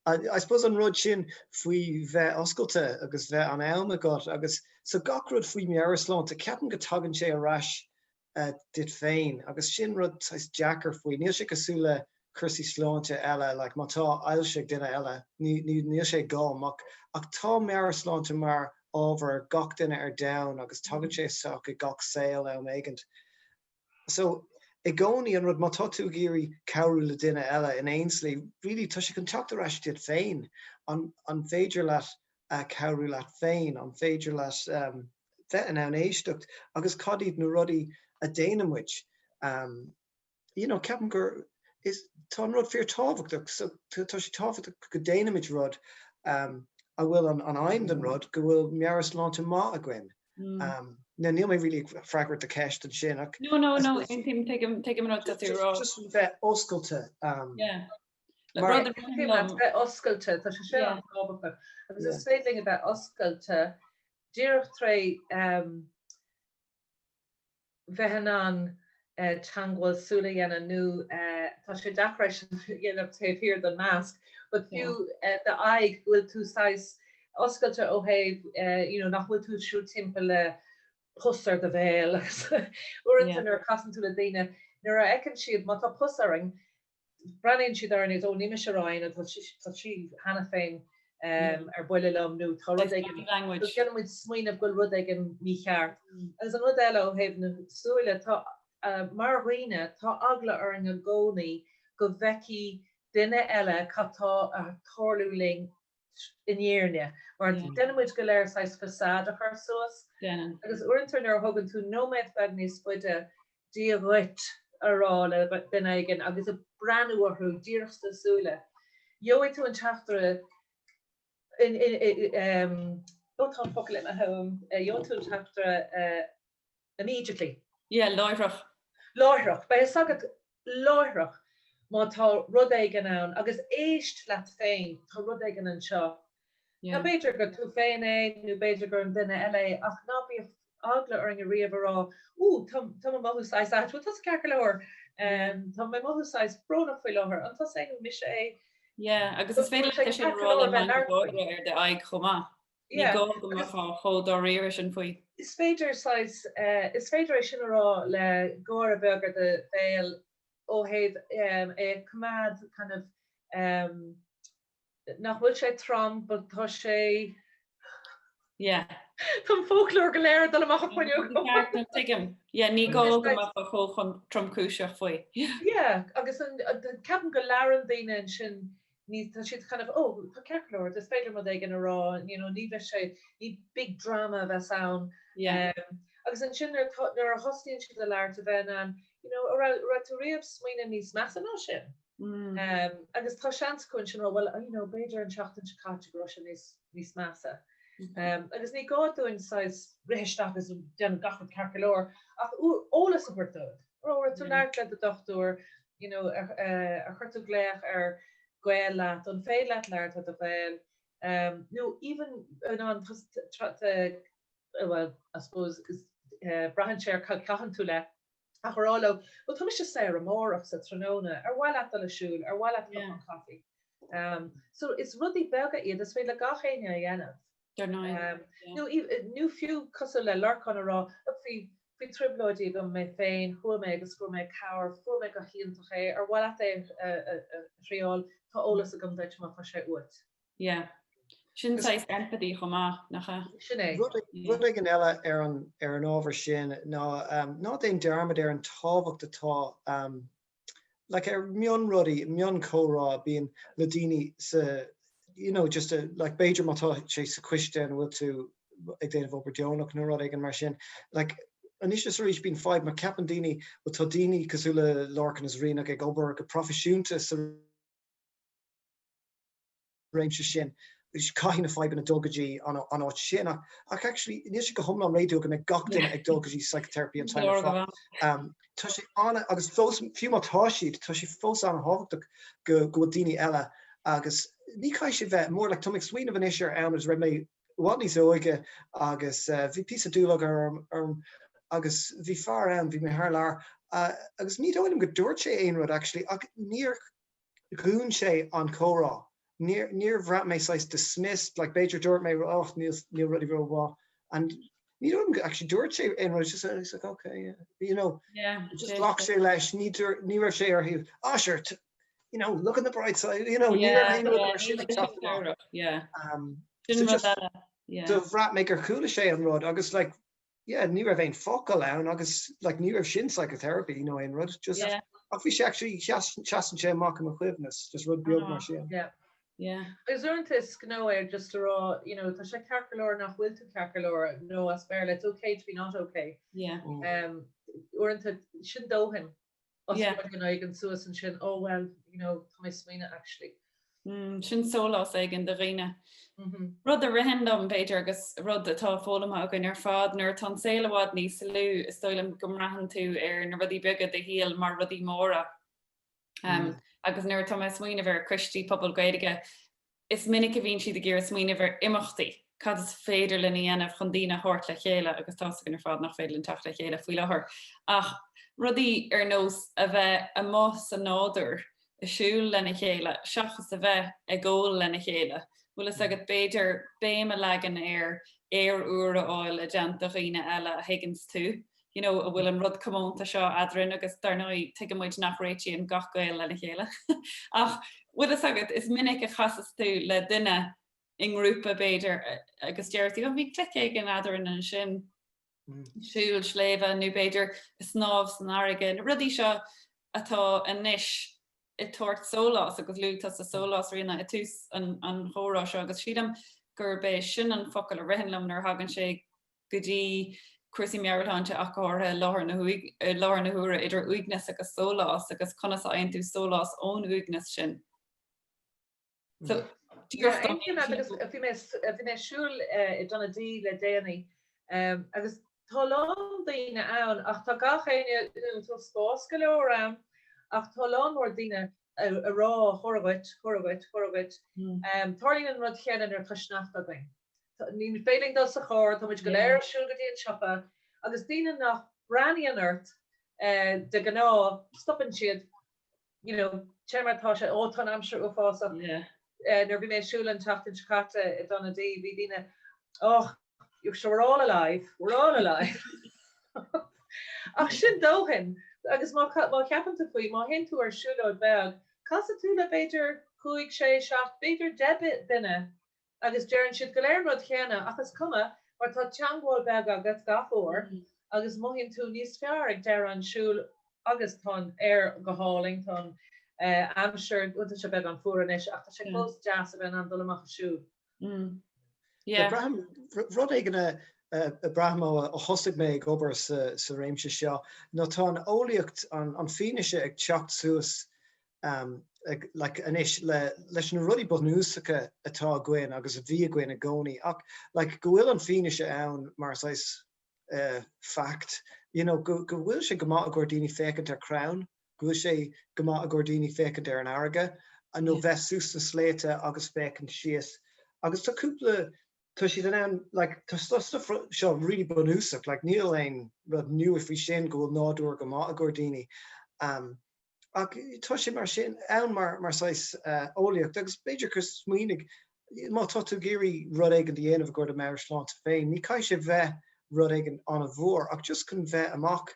I suppose an rud sin faoi bheith oscailte agus bheith an am agat agus so gach rud faoi Meabhairshláinte ceapan go tagann sé arás dit féin agus sin rud Jackar faoi níl sé cosúla cúrsaí sláinte eile le má tá ailse duine eile níl sé gám ach tá Meabhairshláinte mar ábhar gach duine ar down agus tagann sé soach I gach saoil am éigent. So I gcónaí an rud má tá tú géirí cabhrú le duine eile in Ainsley, really tá sé contact arás dit féin an féidir leat cabhrú leat féin, an féidir leat bheith an ann éisteacht agus cadíad na rudaí a déanamuid. Ceapan gur is tá an rud fear tábhachtach, so tá sé tábhachtach go déanamuid rud a bhfuil an aimim an rud go bhfuil Meabhairshláinte má a gcuin. No, níl mé really fragart a ceist an sin. No, intim take him out that you're just bheith oscailte. Yeah. bheith oscailte, tá sé sin an tábhachtach. Agus is féidir bheith oscailte, díreach tré bheithan an teanghfuil súla dhéana nó tá sé deacraéis dhéanamh taobh don measc, but fiú de aig bhfuil tú sais oscailte ó héh nach bhfuil tú siú timpeall le pusar de bhéil uanta nuair casan tú le daine nuair a ecann siad má tá pusaring brenin siad ar is ó níime se ráin a tá si hena féin ar buile lom nó tá rud gan smuoineh goil rud an mí cheart. Agus an rud eile ó héh na súile tá mar riine tá agla ar an gcónaí go bheici duine eile chattá a tholúling inéirne mar denmuid go léir sais fasád a chu suas. Agus uintar ar thugann tú nóméid fed níos fuide díaghuiit arála den aigen agus a breúarthú díirsta súile. Joid tú an teachtere tá focail in a home jo tú an teachtere immediately. Láithreach. Láithreach, bei sagad láithreach má tá rud éigen ann agus éist leat féin tá rud éigen an seo. Na beidir go tú féin é nu beidir gur an duine eile ach ná bí agla ar an riamh rá tá mothúsáis tá cear leir tá mé mothúsáis brona foioi láthir an tá sé mis é. Agus is féidir le sin ar de aig chomá. Ní go go chodá réir sin faoi. Is féidir sin rá le Glór a begur de bhéil ó héad é cumad kind of nach bhfuil sé trom, but tá sé Tá folklór go léir dal amach chuinú. Ní go go cho chun tromcúiseach faoi. Agus ceapan go lean daine sin ní siad kind of tá ceirlóir is féidir mod ag an rá ní bheith sé ní big drama bheith sound. Agus an sin ar a hostíonn siad le leir a bheith an ra tú riamh smaoine níos measa ná sin. Agus tá seans chun sin bhfuil beidir an seachtain se caite gro sin níos measa. Agus ní gáúin sais réisteach agus den gachar ceirlóir ach ólas a bhuiirtúid. Ó tú leir le a dochtúir a chuirtú gléach ar gweil leat an fé leat leir a bhil. No even an well I suppose is brahan sé cahan tú le a chorálo well tá se sé a mórach sa tróna ar bhil le siúil ar bhil an caí. So is rudí bega iad is fé le gachéine a dhéanamh. Nu fiú cosú le Lorcan rá fi triblódí go mé féin chu mé agus go mé cáir fu mé go híonach é ar bhil é tríáil tá ólas a gom deit má tá sé uat. Sin sais empathy chomá nach Sinné. Rud ag an eile ar an ábhar sin ná éon dearmad ar an tábhacht atá like ar mion rudí mion córá bíon le daoine sa just like beidir mátá sé sa cuiste an bhfuil tú ag déanamh obair Ríonach nó rud ag an mar sin like anis is éis bín fáid mar ceapan daoine ó tá daoine cosúla Lorcan is Ríonach ag obair go profisiúnta sa réimse sin. Is caiin a fibe in a dogadí an áit sin ach actually níos go thomlá réú go mé gachtain ag dogadí psychotherapy an time tá sé anna agus fiú mátá siad tá sé fós an hábhacht go daoine eile agus ní cai sé bheith mór le tomig swinoine van isir is ra mé bhhaní óige agus bhí pí a dúlag agus bhí far an bhí mé thar lear agus ní dóim go dúirt sé aon rud actually ach níor gún sé an córá. Near vrat me size dismissed like Beiger Dort may near ready real and you don't actually Dort and it's just like okay just lock say lash near share here sure look on the bright side the vrat maker cool and rod August like near vein focal and August like near shin psychotherapy in rod just if actually just and mock him equivalence just rud build machine Is is gnoir just rá tá sé ceirlóir nach bhfuil tú ceirlóir nó as fearr it's okay to be not okay. Orintanta sin dóhin an suas an sin well tá mé smaoine actually. Sin sólás igen de riine. Rud a rihendam beidir agus rud atá fólamha agan ar fád nuair tá saoilehád níos lú is stoilm gomrahan tú ar na rudí beagad a híal mar rudí móra. Agus nuair tá smaoine bhar cristí pobl gaidige is minic a bhíonn siad a ggéir smaoine bhar imachtaí cad is féidir le dhéanamh chun daoine thart le chéile agus tá gan ar fád nach féidir an teach le chéile faoi láthair ach rudí ar nós a bheith a más an náidir a siúil lena chéile seachas a bheith a ggóil lena chéile bhfuil is agad beidir béim a legan uair áil a deanta riine eile a higgins tú. You know, a bhfuil an rud cumónta seo adrin agus darnaí tuige muid nach réití an gach gael le chéile. Ach, bhfuil is agad is minic a chasas tú le duine in grúpa beidir agus deirtí ó bhí clic an adrin an sin siúil sléimhe nó beidir is snáb san airige. Na rudí seo atá inis I tuairt sólás agus luútas a sólás rianna I tús an chórá seo agus siadam gur bé sin an focail a rihinlam nar hagann sé go dtí cúrsaí Meabhairshláinte ach átha láthar na huaire idir uigneas agus sólás agus conas a aon tú sólás ón uigneas sin. So bhí mé siúil I donna dí le déanaí agus tá lán daoine ann ach tá gachéine tú spás go leor am ach tá lán mór daoine a rá choragait. Tarlíonn an rud cheann ar chusneacht a going. Ní féling dul sa chóir, tá muid go léir siúil go dtí an siopa agus daoine nach braní an ort de gná stoppin siad, you know, chemartá sé ótá amsir ó fása. Nar bhí mé siúil an teachtain sicata I donna dí, bhí daoine, oh, we're all alive. Ach sin dóthain, agus má ceapan tú faoi, má hen tú ar siúlóid beg, casa tú le beidir 5, 6, 7, beidir 10 duine, agus dearann siad go léir rud chéanna, agus cuma, mar tá teangáil beg agus gafór, agus má hen tú níos fearr ag deir an siúl agus tá go háling tá amsir uta se beg an fuaris, ach tá sé clós deas a bheith an dul amach siúl. Rud éigeanna Brahmo a hosig mé obair sa réimse seo, nó tá an ólaíocht an fineise ag teacht suas anis leis na rudí bonúsacha atá gcuin agus a bhí gcuin a gcónaí ach go bhfuil an fineise ann mar fact, you know, go bhfuil sé go maith a gcóir daoine fécint ar crown, go bhfuil sé go maith a gcóir daoine fécint ar an airge, a nó bheith sús na sléite agus fécint síos. Agus tá cúpla tá si den an tá stuff seo really bonúsach, níl aon rud nu if bhí sin go bhfuil nádúir go maith a gcóir daoine. Ach tá sé mar sin ann mar ólaíocht agus beidir gur smaoinnig má tá tú géirí rud éigean dhéanamh go Meabhairshláinte féin, ní caiith sé bheith rud éigean an a bhór ach just chun bheith amach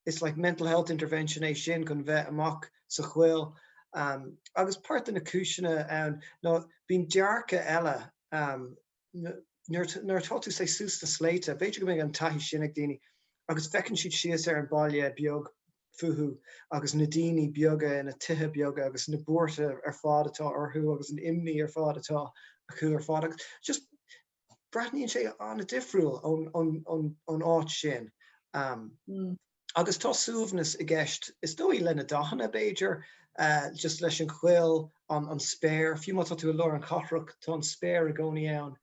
is like mental health intervention é sin chun bheith amach sa chfuil. Agus páirt na cúisina ann nó bíonn dearcha eile nuair tá tú sé sús na sléite, beidir go mbeidh an taithí sin ag daoine agus fecinn siad síos ar an baile beag fuhu agus na daoine beaga na tithe beaga agus na buairte ar fád atá orthú agus an imní ar fád atá acu ar fád agus just breithníonn sé an a difriúil ón áit sin. Agus tá suamhnas I gceist is dóí lena dachanna beidir just leis an chfuil an spéir, fiú má tú leir an cathrach tá an spéir a gcónaí ann.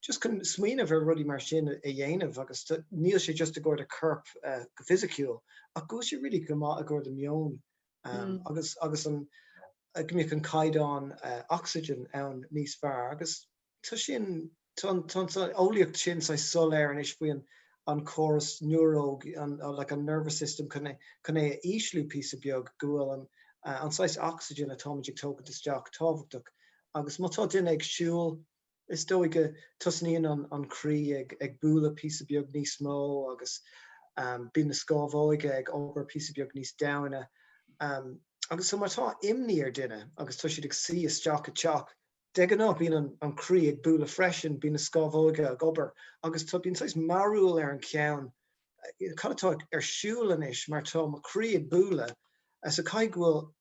Just chun smaoineh ar rudí mar sin a dhéanamh agus níl sé just a gcóir a curp go fisiciúil, ach go sé ri go maith a gcóir de mion agus an gomíoch an caighdeán oxygen ann níos fearr agus tá sin tá ólaíocht sin sa soléir an is faoin an chorus neuróg an nervous system can é íslú pí a beag gohfuil an sais oxygen atomic tógan isteach táhachtach agus má tá duine ag siúil is dóigh go tusníonn an crí ag búla pí a beag níos mó agus bí na scábhóige ag obair pí a beag níos damhna agus so mar tá imní ar duine agus tu siad ag si isteach a teach de gan ná bíon an crí ag búla freisin bí na scábhóige ag obair agus tá bíonn sais marúil ar an ceann chattá ar siúlanis mar tá má crí ag búla as a caighfuil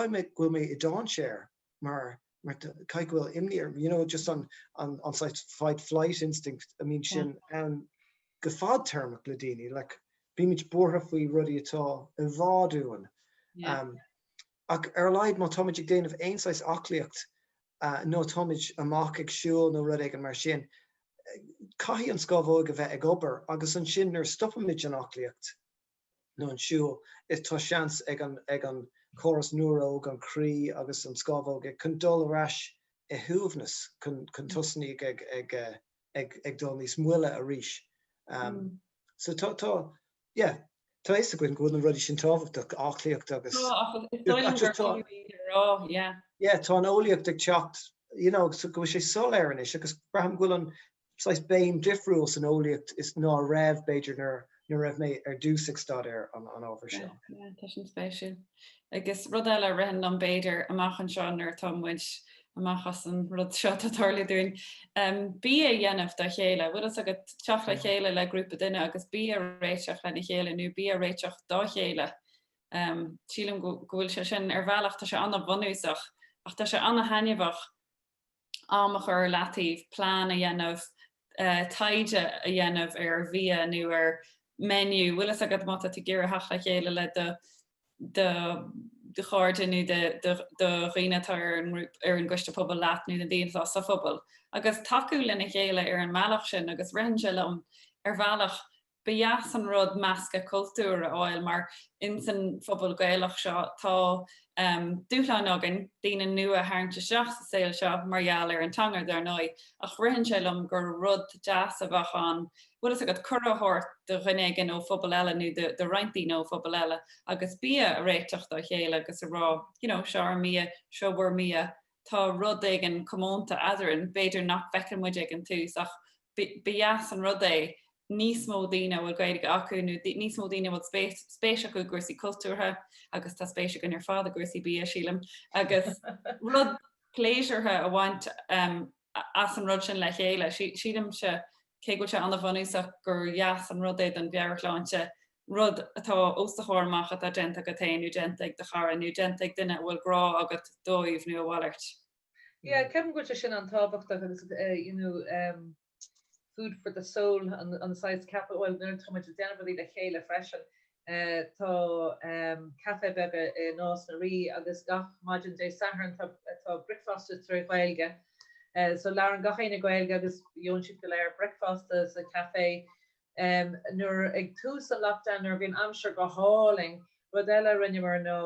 mé I dáin séir mar caighfuil imníir, you know, just on fight flight instinct I mean sin an go fád termach le daoine bí mit bortha faoi rudí atá I bháúin ach ar leid má táid ag déanamh aonáis aclaíocht nó táid amach ag siúil nó rud ag an mar sin caithí an scábhóg a bheith ag obair agus an sin nar stoppamid an aclaíocht nó an siúil is tá seans ag an chorus neuróg an crí agus an scábhóg ag chun dul aráis I thuamhnas chun tusnaí ag dul níos muile a ríis. So tá Tá éis goin go an rudí sin táhachtach achlíocht agus. Yeah, tá an óíocht ag teacht, so go sé sol ar is agus braham go an sais béim difriúil an óíocht is ná raibh beidir nu raibh mé ar dúsig stad ar an ábhar seo. Tá sin spéisiú. Agus rud eile rihan an béidir amach an seán ar támuid amachchas an rud seo atála dún. Bí a dhéanamh de chéile, bhfuil agad teach le chéile le grúpa duine agus bí a réiteach lena chéile nó bí a réiteach dá chéile. Sílam gohfuil se sin ar bhealach tá se anna bhanúsach ach tá se anna hainehach amach ar latíh plán a dhéanamh taide a dhéanamh ar bhia nó ar menu, bhfuil agad mata tú ggéir haach le chéile le de cháirde nu de riinetá ar an gcuiste pobal leat nu na daontá sa phobal. Agus taú lena chéile ar an mealach sin agus rihan se lem ar bhealach beas an rud measca cultúr áil mar in san phobal gaelach seo tá dúchláin agin daoine nua hainte seach sa saoil seo margheall ar an tangar dar nói ach rihan se lem gur rud deas a bheach an bhfuil agad curthóirt do rinneigin ó phobal eile nó de reintíí nó phobal eile agus bí a réiteach do chéile agus a rá sear mí seobar mí tá rud igen commónta aidirann beidir nach fecin muid ag an tús ach beas an rud é níos mó daoine bhfuil gaiide acu nó níos mó daoine bhfuil spéise acu gúsaí cultúrtha agus tá spéise gon ar fád a gúsaí bí a sílam agus rud pléisiirthe a bhaint as an rud sin le chéile sílam se cé go se anna bhanúsach gur jaas an rud éad an Meabhairshláinte rud atá óstaáirmach a genta go tainú genteigh de chara nú genteigh duine bhfuil grá agat dóibh nu a bhhairt. Yeah, Kevin go sin an tábhacht agus food for the soul on the sides cafe well nu much denbody de chéile freisin tá cafe bega nás na rí agus gach margin dé saharn tá breakfast tre gailge so la an gachéine gailge agus Joon si go leir breakfast as a cafe nuair ag tús a lockdown ar bhíon amsir go háling rud eile rinne mar nó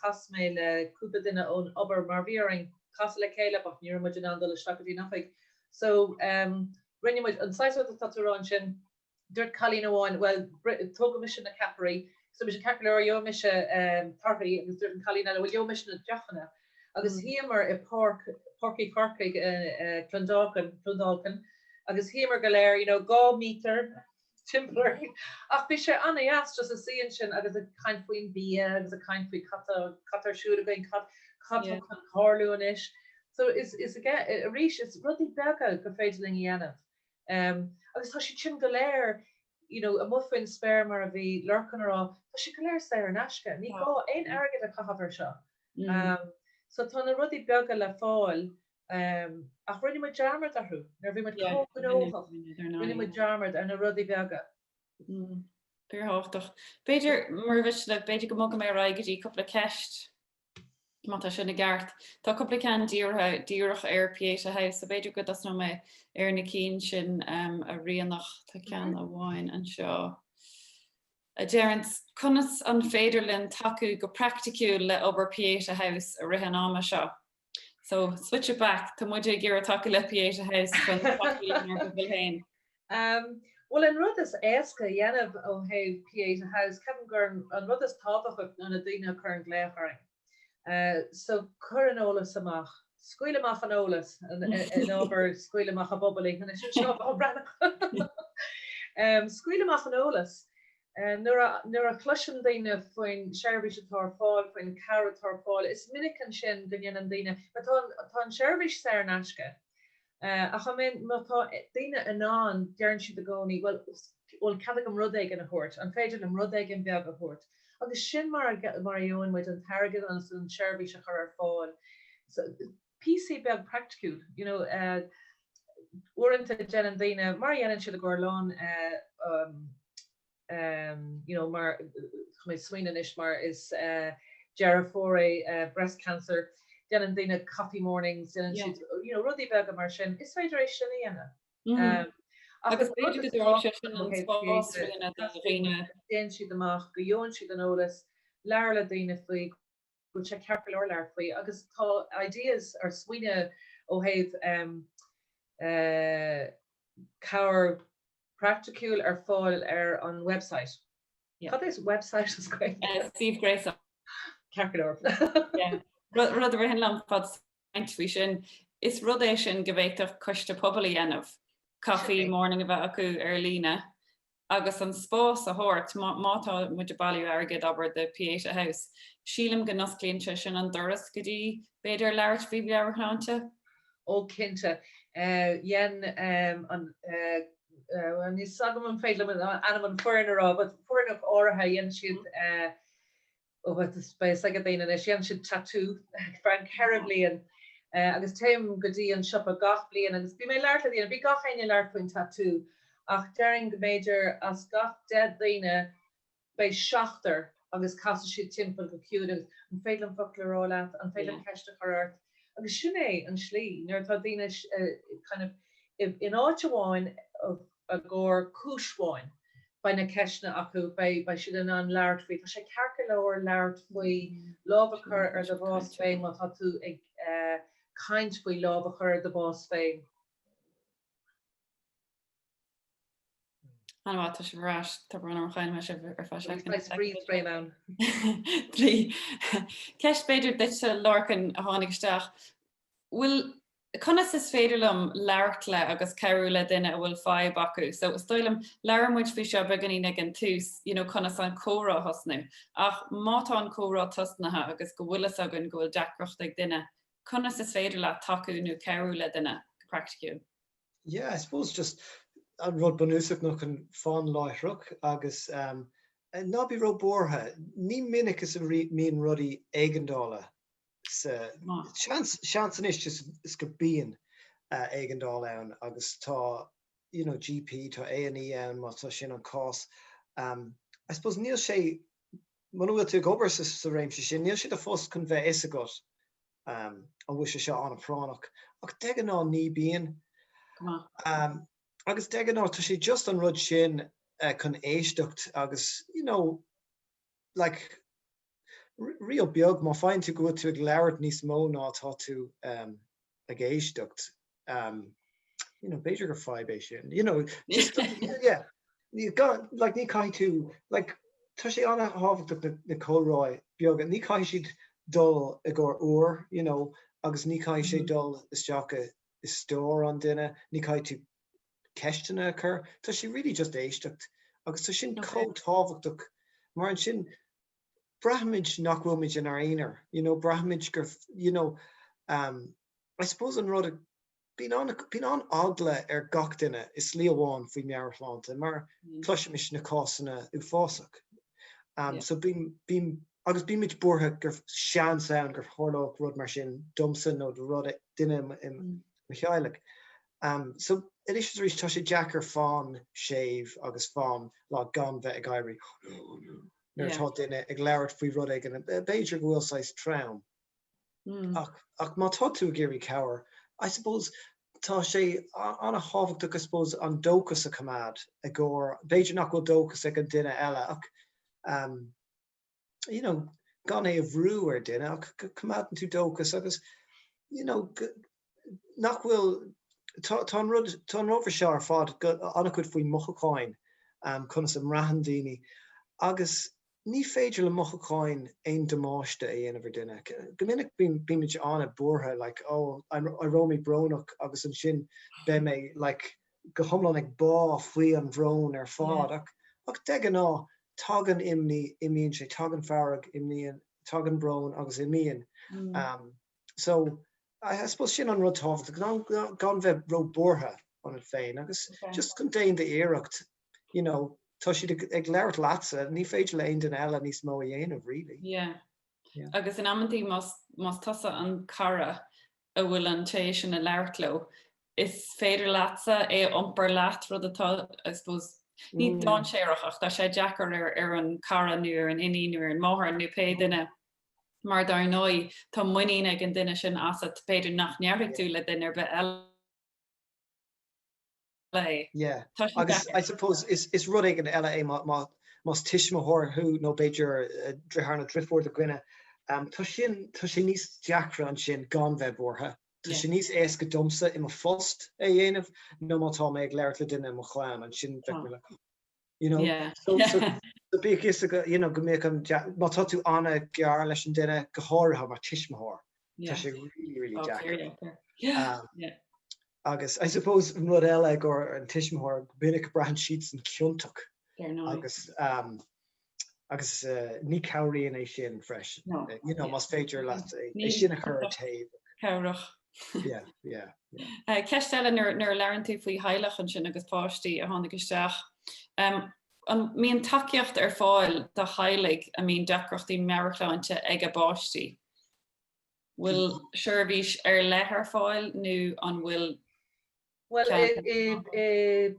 chasméile cúpa duine ón obair mar bhíing cas le chéile bach níor mu an le stadí nachig so rinne muid an 6 tatúrán sin dúirt chalín amháin well tóga mission na caparí so mis capair jo mis tarpaí agus dúirt an chalín bhfuil jo mission na deachna agus hiamar i porcí carcaig Clondalcan agus hiamar go léir gá mítar timpler ach bí sé anna as just a síon sin agus a caiin faoin bí agus a caiin faoi catar siúd a bhain cat háluúan is so is a ríis is rudí bega go féidirling dhéanamh agus tá si sin go léir a mufuin spermar a bhí Lorcan rá tá si go léir sé ar nasca ní gá ein agad a cahabhar seo so tá na rudí bega le fáil ach rinne me jarmar arú nar bhí rinne me jarmar ar na rudí bega Púrthach beidir mar bheit beidir go mo mé raigetí coppla ceist Mata sin na gart. Tá coppla cean díorach ar Pieta House, so beidir go as nó mé ar na cín sin a Ríonach tá cean a bháin an seo. A déirint conas an féidirlinn taú go practicúil le obair Pieta House a rihan ama seo. So switch it back, tá muidir gur a taú le Pieta House chun taú go bhfuil hain. Well in rud is éasca dhéanamh ó héh Pieta House, Kevin gur an rud is tábhacha na daoine chu an gléaching. So curanolas amach, scuileach an ólas an over scuileach a bobbling and scuileach an ólas nuair a cluisian daine foin seirbhís atá fáil foin carrot atá fáil is minic an sin duine an daine tá an seirbhís sé an asce a cha mé tá daine anán dearan siad a gcónaí well cadach an rudaig an a hort an féidir an rudaig an beag a hort agus sin mar Joon muid an targad an seirbhís a chur ar fáil so PC beg practicúil uanta gen an daine mar dhéanann siad a gcóirlán mar mé swinine is mar is Teiripeoir breast cancer den an daine coffee mornings rudí beg mar sin is féidir éis sin dhéana agus den siad amach go Joon siad an ólas leir le daine faoi go se cearpa leir faoi agus tá ideas ar swinine ó héh cabhar practicúil ar fáil ar an website What is website is great? Steve Grace. Carcador. Rud a hen lam fad sin is rud é sin govéitach coiste pobl dhéanamh. Coffee morning about acu lína. Agus an spós a hort mátá mu bailú agad aber de Pieta House. Sílam go nasclínte sin an doras gotí beidir leirt bhí Meabhairshláinte? Ó cinnte. Yen ní sagam an féile an an fuinará, but fuinach áirithe yen siad what is space like a thing and she should tattoo Frank Harablian agus Tim godi and shop a gach blian and be my lart and be gach ein lart point tattoo ach daring major as gach dead dina by shachter agus cas she timple go cute and failing fuckler all out and failing cash to her agus shune and shlee near dina kind of in Ottawa of a gore kushwine by na keshna acu by should an lart fi sé carcalor lart fwy lobachar ar the boss fein wat hat tú ag kaint fwy lobachar the boss fein. An wat is ras tá brenn chain me ar fa spray man. Trí Ceis beidir dit se Lorcan a hánigsteach. Will Conas is féidirlam leirtle agus ceúla duine bhfuil fáib acu. So stoilm leirmuid fi seo beganí ag an tús, conas an córá hosnú. Ach mátá an córá tosnathe agus go bhfuilas agan go bhfuil deacrocht ag duine. Conas is féidir le takeúnú ceúla duine practicú. Yeah, I suppose just an rud banúsach nach an fán láithreach agus nábí ro bortha. Ní minic is a míon rudí éigeandála. Sean is just go bíon éigeandála ann agus tá GP tá A&E ann má tá sin an cás. I suppose níl sé man bhfuil tú gobar sa réimse sin, níl siad a fós chun bheith is agat an bhui sé seo an a pránach. Ach deag ná ní bíon. Agus deag ná tá sé just an rud sin chun éisteacht agus, like real beag má fáin tú go tú ag leabhart níos mó ná tá tú ag éisteacht. Beidir gur fáib é sin. Just yeah. Ní cai tú, like tá sé anna hábhacht na córáid beag ní cai siad dul a ggur uair, agus ní cai sé dul isteach is stór an duine, ní cai tú ceistena chur. Tá sé really just éisteacht agus tá sin cótábhachtach mar an sin Brahmid nach bhfuilmid in ar éonar, Brahmid gur, I suppose an rud bín an agla ar gach duine is slí amháin faoi Meabhairshláinte, mar cluise mis na cásanna ú fásach. So agus bímid bortha gur sean sound gur thorlách rud mar sin dumsa nó de rud duine in Michaelik. So it is rís tá sé Jackar fán séh agus fám lá gan bheith ag gaiirí. Tá duine ag leabhart faoi rud ag an beidir bhfuil sais tram. Ach má tá tú géirí cabhar, I suppose tá sé anna hábhachtach, I suppose an dóchas a cumad a ggur beidir nach bhfuil dóchas ag an duine eile ach gan é a bhrú ar duine ach cumad an tú dóchas agus nach bhfuil tá an roimhar seo ar fád anna chud faoi mochacáin chun sa mraithan daoine agus ní féidir le mochacáin aon damáiste a dhéanamh duine. Go minic bíimiid anna bortha I roimí brónach agus an sin be mé go thomlan ag bá faoi an bhrón ar fád ach de an ná tagan imíonn sé tagan fearrag imíonn tagan brón agus imíonn. So I suppose sin an rud tábhachtach gan bheith ro bortha an it féin agus just chun déon de éireacht, tá siad ag leabhart leatsa, ní féidir le aon duine eile níos mó a dhéanamh really. Yeah. Agus in ammantí más tusa an cara a bhfuil an tééis sin a leabhartló. Is féidir leatsa é iompar leat rud atá, I suppose, ní dáin séireach ach tá sé Jackar ar an cara nuair an iníú an máthar nu pe duine. Mar dar nói tá muine ag an duine sin as péidir nach nearrigh tú le duine be eile. Yeah, agus I suppose is rud ag an eile más tiismthóir thu nó beidir drithna drifhór a gcuine. Tá sin níos deacra an sin gan bheith bortha. Tá sin níos éasca domsa i mar fust a dhéanamh nó mátá mé ag leabhart le duine mo chláán an sin bheith le. you know. Yeah. So be is go make him má tú anna gar leis an duine go háirtha mar tiismthóir. Tá sé really jack. Yeah. Agus I suppose rud eile gur an tiismthóir binnic brand sheets an ciúntach. Agus ní cairíonn é sin freis. You know, mas féidir leat é sin a chur taobh. Cabhrach. Yeah. Ceistelle nuair leann tú faoi heileach an sin agus páistí a tháinig isteach. An míon takeíocht ar fáil de heilig a míon deachreachtaí Meabhairshláinte ag a báistí. Bhfuil seirbhís ar lethar fáil nó an bhfuil Well,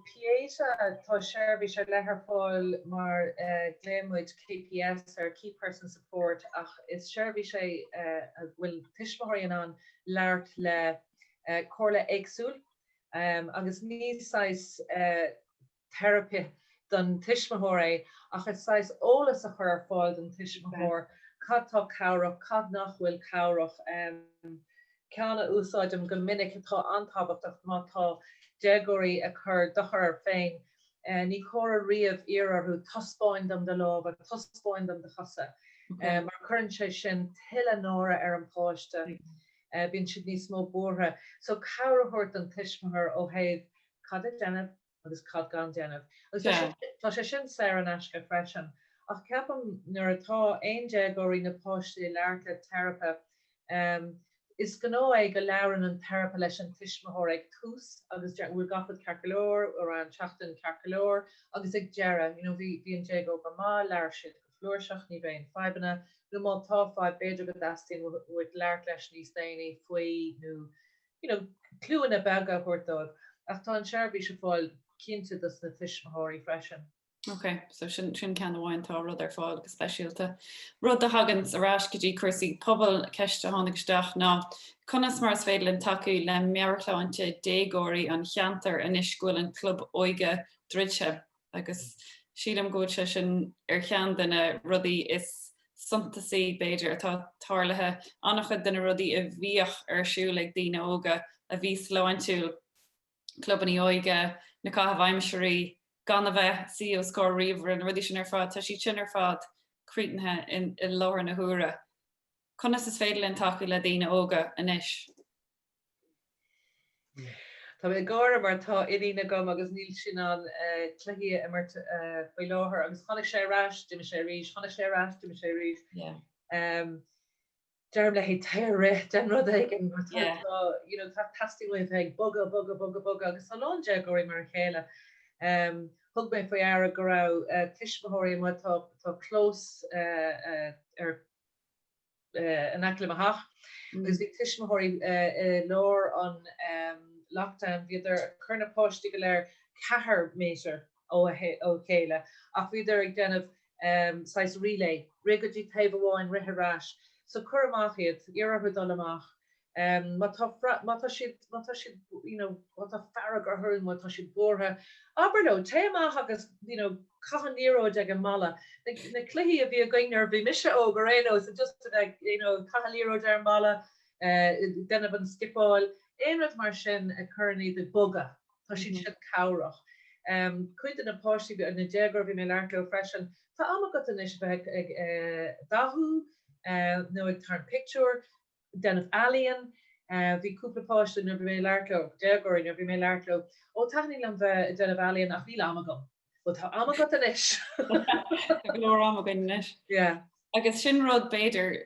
Pieta tá seirbhís ar lethar fáil mar gléimmuid KPS ar Key Person Support ach is seirbhís é bhfuil tiismthóiríonn an leart le cóirla éagsúil agus níos therapy don tiismthóir ach is ólas a chur fáil don tiismthóir cad tá cabhrach cad nach bhfuil cabhrach ceanna úsáidm go minic atá antábhachtach má tá deagóirí a chur dochar féin ní chóir riamh iararthú tospáindam de láb a tospáindam de chasa mar chuann sé sin tuile nóra ar an páiste bíonn siad níos mó bútha so cabhraitheoirt an tiismthóir ó thaobh cad a déanamh agus cad gan déanamh. Tá sé sin sé an eisce freisin ach ceapam nuair atá aon deagóirí na páistí leart le teiripé is gó é go leabharann an teiripé leis an tiismthóir ag tús agus bhfuil gafad Cearcolóir ó an tseachtain Cearcolóir agus ag deireadh, bhí an déagó go má leabhar siad go flúirseach ní bhéon feibanna nó má tá fáid beidir go dastín bhfuil leart leis níos déanaí faoi nó clúanna beaga thuirtóid ach tá an seirbhís a fáil cinnte dus na tiismthóirí freisin. Okay, so sin cean bháin tá rud ar fáil agus speisialta. Rud a hagans arás go dtí cúrsaí pobl ceiste tháinig isteach ná conas mar is féidir le takeú le Meabhairshláinte déagóirí an cheantar inis gúil an club óige dridse agus sílam gúil se sin ar chean duna rudaí is suntasaí beidir atá tarlathe annachcha duna rudaí a bhíoch ar siúil ag daoine óga a bhí lehaintúil clubaní óige na Meabhairshláinte gan a bheith si ó scór riomhar an rudí sin ar fád tá sí sin ar fád críonthe in láthar na huaire. Conas is féidir le takeú le daoine óga inis. Tá mé gáir mar tá irína gom agus níl sin an cluichí immert faoi láthair agus chonig sé ras, duime sé rís, chonig sé ras, duime sé rís. Dearm le hé teir den rud igen tá tastíh ag bugga agus an an deagóirí mar chéile. Thug mé faoi air go raibh tiismthóirí mu tá clós ar an eiclim amach. Agus bhí tiismthóirí Lorr an lockdown bhíidir chuna páistí go léir 4 méter ó chéile ach bhíidir ag déanamh 6 relay rigadtí taobh amháin ritharás. So chur amach iad iararthú dul amach. Mátá siad mátá fearg ar thuún mátá siad bórtha. Aberló téamach agus cachaníróid ag an mala. Na cluichí a bhí a gaiinear bhí mise ó go réó so just cachaníróid ar mala denmh an skipáil. Éonrad mar sin a chuirní de bugga tá sin siad cabhrach. Cuid na páistí na déagóir bhí mé leartló freisin. Tá ama go inis bheith ag dathú nó ag tarn picture denmh alien bhí cúpla páiste nó bhí mé leartló déagóirí nó bhí mé leartló ó taithní le bheith denmh alien ach bhí ama gom. Well tá ama go inis. Glór ama go inis. Agus sin rud beidir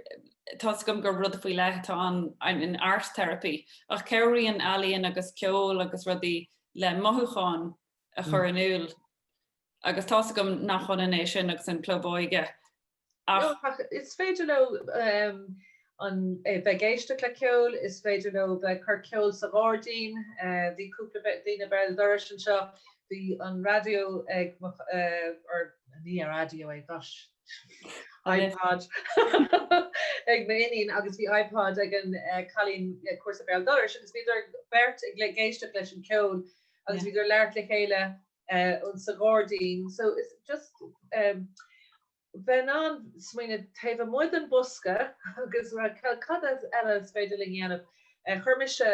tá gom gur rud faoi letá an in art therapy ach ceiríonn alien agus ceol agus rudí le mothúcháin a chur an úil agus tá gom nach chun inéis sin agus an club óige. Is féidir le an bheith géiste le ceol, is féidir le bheith chur ceol sa gádaín, bhí cúpla daoine beir doir sin seo, bhí an radio ag ní a radio ag gosh. iPod ag méín agus bhí iPod ag an chalín cuasa beal doir, agus bhíidir beirt ag le géiste leis an ceol agus bhíidir leart le chéile an sa gádaín. So it's just ben an smuoine taobh muid an busca agus cad eile féidir le dhéanamh chuirmise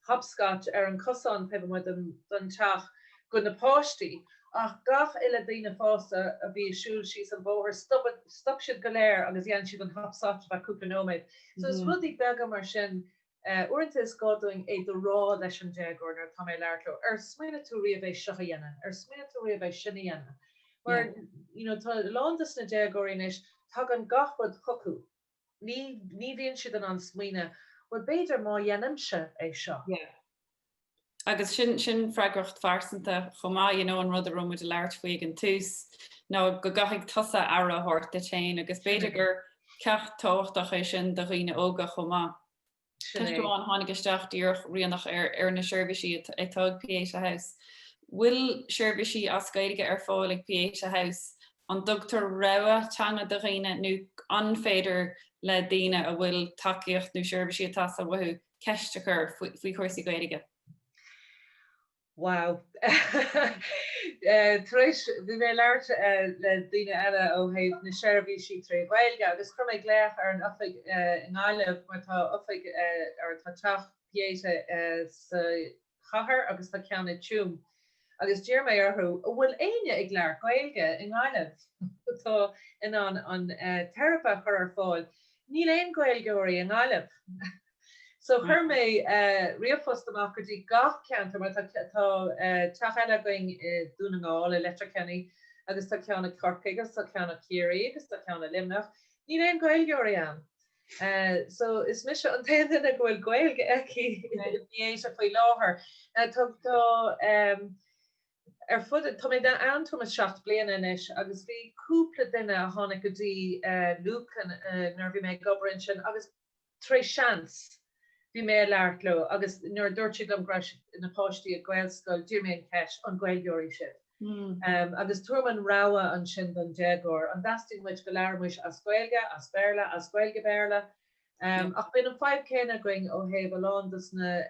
hopscotch ar an cosán taobh muid an teach go na páistí ach gach ile daoine fásta a bhí siúil síos an bóthir stop siad go léir agus dhéann siad an hapsáit bheith cúpla nóméid. So is rudí beagam mar sin uanta is gádoing é do rá leis an déagúir ar tá mé leirló smaoine tú riamh é seo dhéanana, smaoine tú riamh é sinna dhéanana. Mar tá lándas na déagúirín is tá an gachbud chocu. Ní bhíonn siad an smaoine, bud beidir má dhéanamse é seo. Agus sin freigracht farsanta chomá an rud a rumú de leirt faoig an tús nó go gaigh tusa ara hort de chain agus beidir gur cecht táchtach é sin do riine óga chomá. Tuis go an tháinig isteach díoch Ríonach ar na seirbhísí atá Pieta House. Bhfuil seirbhísí as gaiige ar fáil ag Pieta House an dugtar raibh teanga do riine nó anféidir le daine a bhfuil takeíocht nó seirbhísí atá sa bhthú ceiste chur faoi chuirsaí gaiige. Wow. Tris bhí mé leirt le daine eile ó héh na seirbhísí trí bhilge, agus chum mé gléach ar an ofaig ngáileh mar tá ofaig ar tá teach Pieta sa chathair agus tá ceanna túm. Agus dír mé arthú bhfuil aine ag leir gailge in ngáileh tá in an Teiripeoir chur ar fáil. Níl aon gailgeoirí in ngáileh. So chur mé riamhfos amach go dtí gach ceantar mar tá teach eile going dúna ngáil electrocenny agus tá ceanna corca agus tá ceanna cíirí agus tá ceanna limnach. Ní aon gailgeoirí an. So is mis an taanna gohfuil gailge eici níéis a faoi láthair. Tá ar fud tá mé an tumas 7 bliana inis agus bhí cúpla duine a tháinig go dtí Lorcan nar bhí mé gobrainn sin agus trí seans. Bhí mé leirló agus nuair dúirte go gras na páistí a Gaelscoil dír mé ceis an gailgeoirí sin. Agus tuaman ráha an sin don déagúir an dasting muid go leirmuis as gailge, as béirla, as gailge béirla. Ach bin an 5 céine going ó héh lándas na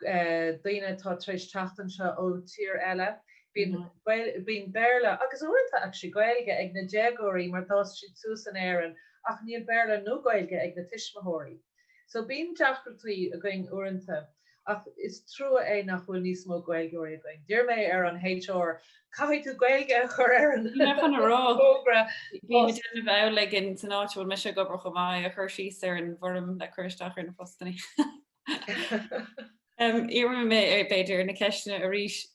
daine tá tríéis teachtain se ó tír eile. Bhín béirla agus uirta actually gailge ag na déagúirí mar tá si tús an éan ach níl béirla nó gailge ag na tuismóirí. So bín deachtartí a going uanta ach is trua é nach bhfuil níos mó gailgeoirí going. Dír mé ar an HR caiith tú gailge chur ar an rá. Bhí bheith le in san áitiúil me se gobar chomá a chur síos ar an bhorm le chuirteach ar na postannaí. Iar mé ar beidir na ceisna a ríis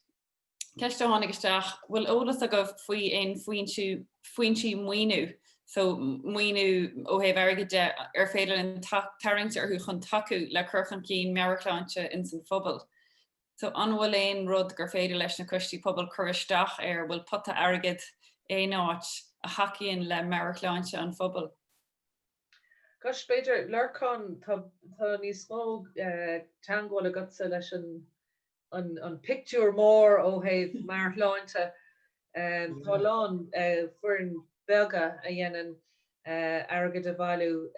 ceiste tháinig isteach bhfuil ólas a go faoi aon faointí muoinú. So muoinú ó héh airgeide ar féidir an tarint ar chu chun taú le chuchan cín Meabhairshláinte in san phobal. So anhfuil éon rud gur féidir leis na costí pobl chuiristeach ar bhfuil potta airgid é náit a hacaíonn le Meabhairshláinte an phobal. Gosh beidir Lorcan tá níos mó teangáil a gotsa leis an pictiúr mór ó héh Meabhairshláinte tá lán fuair Belga a dhéanaan airgid a bhailú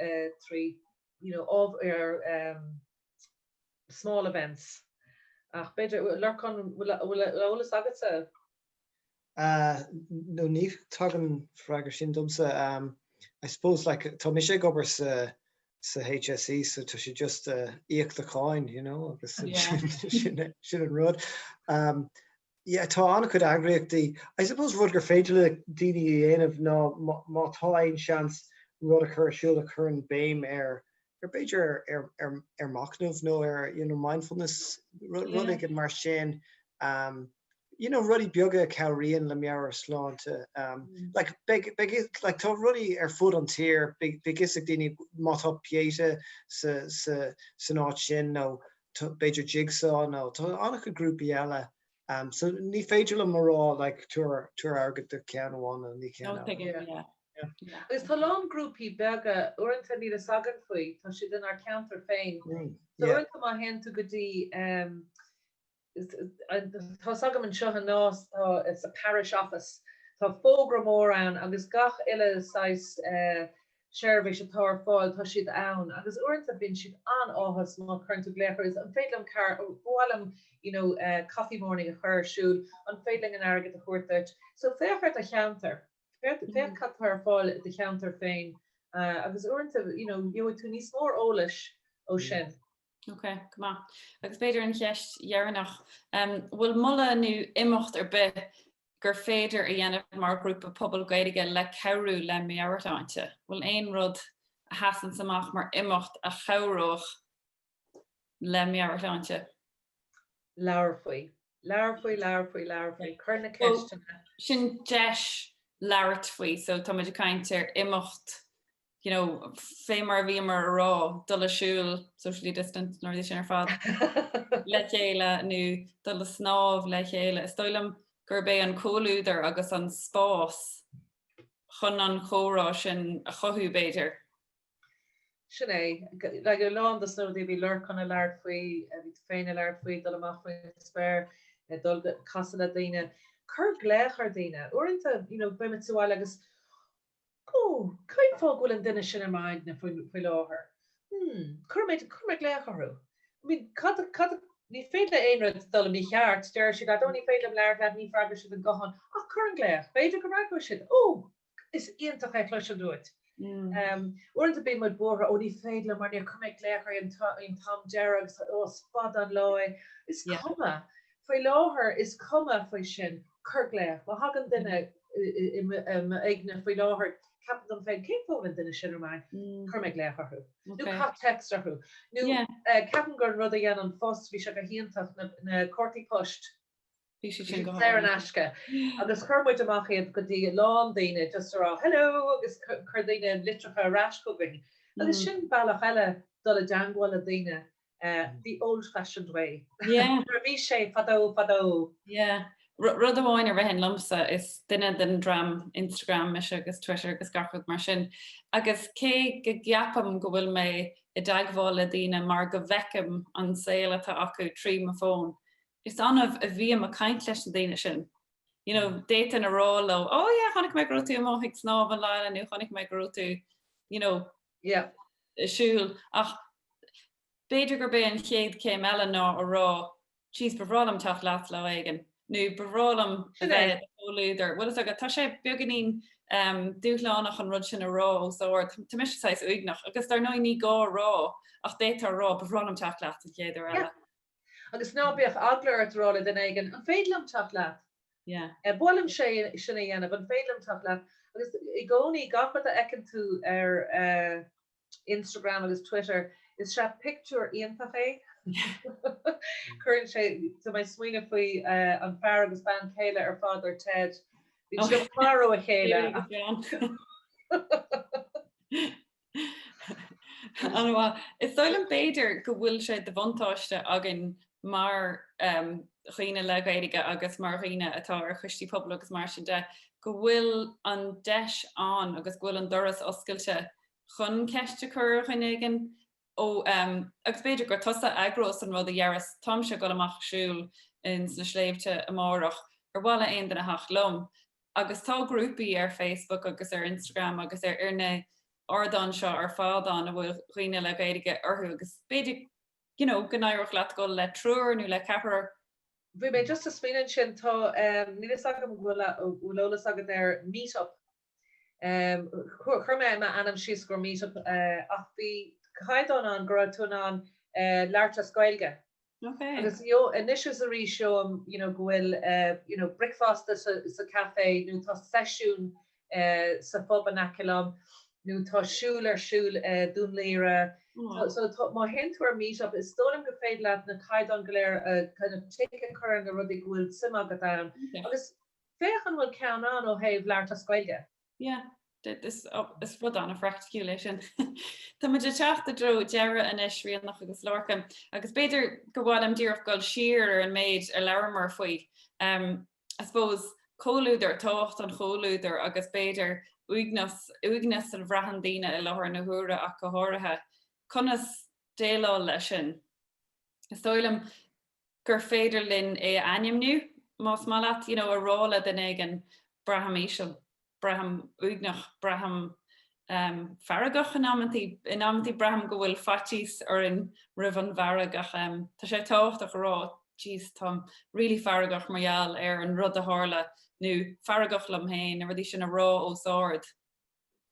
trí small events. Ach beidir Lorcan bhfuil ólas agat sa? No ní tugan freigar sin dumsa. I suppose like tá mé sé gobar sa HSE so tá sé just íocht a cháin, agus sin an rud. Yeah, tá anna chud agriochtaí. I suppose rud gur féidir le daoine dhéanamh ná má tá aon seans rud a chur siúil a chur an béim ar beidir ar machnamh nó ar mindfulness rud ag mar sin. Rudí beaga cabhraíonn le Meabhairshláinte. Tá rudí ar fud an tír begus ag daoine mátá Pieta san áit sin nó beidir jigsaw nó tá anna chud grúpaí eile. So ní féidir le marrá tuair airgid de ceanháin a ní ceanna. Is tá lán grúpaí beaga uanta ní a sagan faoi tá si den ar counter féin. So uanta má hen tú go dtí tá sagam an seo an nás it's a parish office. Tá fógra mór an agus gach ile sais seirbhís atá fáil tá siad ann agus uanta bin siad an áhas má chuintú léchar is an féidlam bhálam coffee morning a chur siúd an féidling an airgid a chuirteit. So féchart a cheantar. Féch cat tar fáil de cheantar féin agus uanta tú níos mór ólais ó sin. Okay, come on. Agus beidir an cheist Deireadh. Bhfuil mulla nu imimecht be gur féidir a dhéanamh mar grúpa pobl Gaeilge le cehrú le Meabhairshláinte. Bhfuil aon rud a hasan samach mar imimecht a chomhróch le Meabhairshláinte. Leabhar faoi. Curna ceistena. Sin deis leabhart faoi, so tá muidir caintear imimecht, you know, fémar bhímar rá dul siúil socially distant nóir sin ar fad le chéile nu dul snámh le chéile. Stoilm gur bé an cóúidir agus an spás chun an chórá sin a chothú béidir. Sin é, le go lán das nó bhí Lorcan a leabhar faoi, bhí féin a leabhar faoi dul amach faoi spéir, dul casa le daoine. Cur gléach ar daoine. Uaireanta, you know, bimid túáil agus cain fág bhfuil an duine sin ar maidid na faoi láthair. Cur méid gléach arú. I mean, ní féile aonrad dul ní cheart, deir siad a ní féile leabhar le ní freigar siad an gohan. Cur an gléach, féidir go raibh siad. Is ionintach é chluis an dúit. Uaireanta bí muid bórtha ní féile mar níor cumid gléach ar an Tom Deireadh spad an láid. Is cuma. Faoi láthair is cuma faoi sin cur gléach. Má hagan duine éagna faoi láthair cap an féin cé fógan duine sin mai chur méid léach arthú. Nú cap text arthú. Nú capan gur rud a dhéanam an fós bhí se go híontach na cuairtaí post. Bhí sé sin go Léir an aisce. Agus chuirmuid amach iad go dtí lán daoine just rá hello agus chur daoine litracha ras go bhí. Agus sin bailach eile dul a deangáil a daoine the old-fashioned way. Yeah. Bhí sé fadó. Yeah. Rud amháin a bheithin lumsa is duine den dram Instagram me agus Twitter agus garchud mar sin. Agus cé go gceapam go bhfuil mé I dagháil a daoine mar go bhheicim an saoile tá acu trí má fón. Is anmh a bhí a caint leis an daoine sin. You know, déit in a rá lo, chonig mé grútú amach ag snáb an leile nu chonig mé grútú, you know, siúil. Ach, beidir gur bé an chéad céim eile ná a rá, tíos bhrálam teach leat le aigen. Nu bhrálam a bheith óúidir. Bhfuil agad tá sé beganín dúlánach an rud sin a rá ó tá mis sais uignach, agus tar nó ní gá rá ach détar rá bhrálam teach leat a chéidir eile. Agus ná bíoh aglair rála den aigen an féadlam teach leat. Bhlam sé sinna dhéanamh an féadlam teach leat. Agus I gcónaí gachbad a ecinn tú ar Instagram agus Twitter is se picture ionintach é. Current sé so my smuoine faoi an fear agus ban chéile ar fád Ted. Bhí si maró a chéile. Is stoilm béidir go bhfuil sé de bhaintáiste agin mar chuoine le Gaeilge agus mar chuoine atá ar chustí pobl agus mar sin de go bhfuil an deis an agus bhfuil an doras oscailte chun ceiste chur chuinegan agus beidir gur tusa agrós an rud a dhearas tom se go amach siúil in na sléibte amárach ar bhla aon den a hach lom. Agus tá grúpaí ar Facebook agus ar Instagram agus ar arne ordan seo ar fádan a bhfuil chuoine le Gaeilge orthú agus beidir gnáireach leat go le trúr nó le capar. Bhí mé just a smíanaan sin tá nílas agam bhfuil agad ar meetup. Chur mé anam síos gur meetup ach bhí Caidán an gur tún an leartas Gaeilge. Agus initials a rí seom, gohfuil breakfast sa café, nó tá sesiún sa fóbanaculam, nó tá siúil ar siúil dún léire. So má hentuair meetup is stolam go féad leat na Caidán go léir kind of take a chur na rudí gohfuil sima go down. Agus féchan bhfuil ceann an ó héh leartas Gaeilge. Yeah. Is rud an a frechticiúile sin. Tá muidir teachta dro Deireadh in Ríonach agus Lorcan, agus beidir go bhfuil am díreach goil siar ar an méid ar leabhar faoi. I suppose cóúidir tácht an chóúidir agus beidir uignas an bhreathan daoine I láthair na huaire ach go háirithe. Conas déáil lei sin. Is stoilm gur féidir linn é aim nu, más má leat a rála den éigen braham éisiil. Braham uignach Braham faragach in amtí Braham go bhfuil fatís ar in rih an bharagach tá sé táchtach rá jeez tá really faragach marall ar an rud a hála nó faragach lam héin a rudí sin a rá ó sáard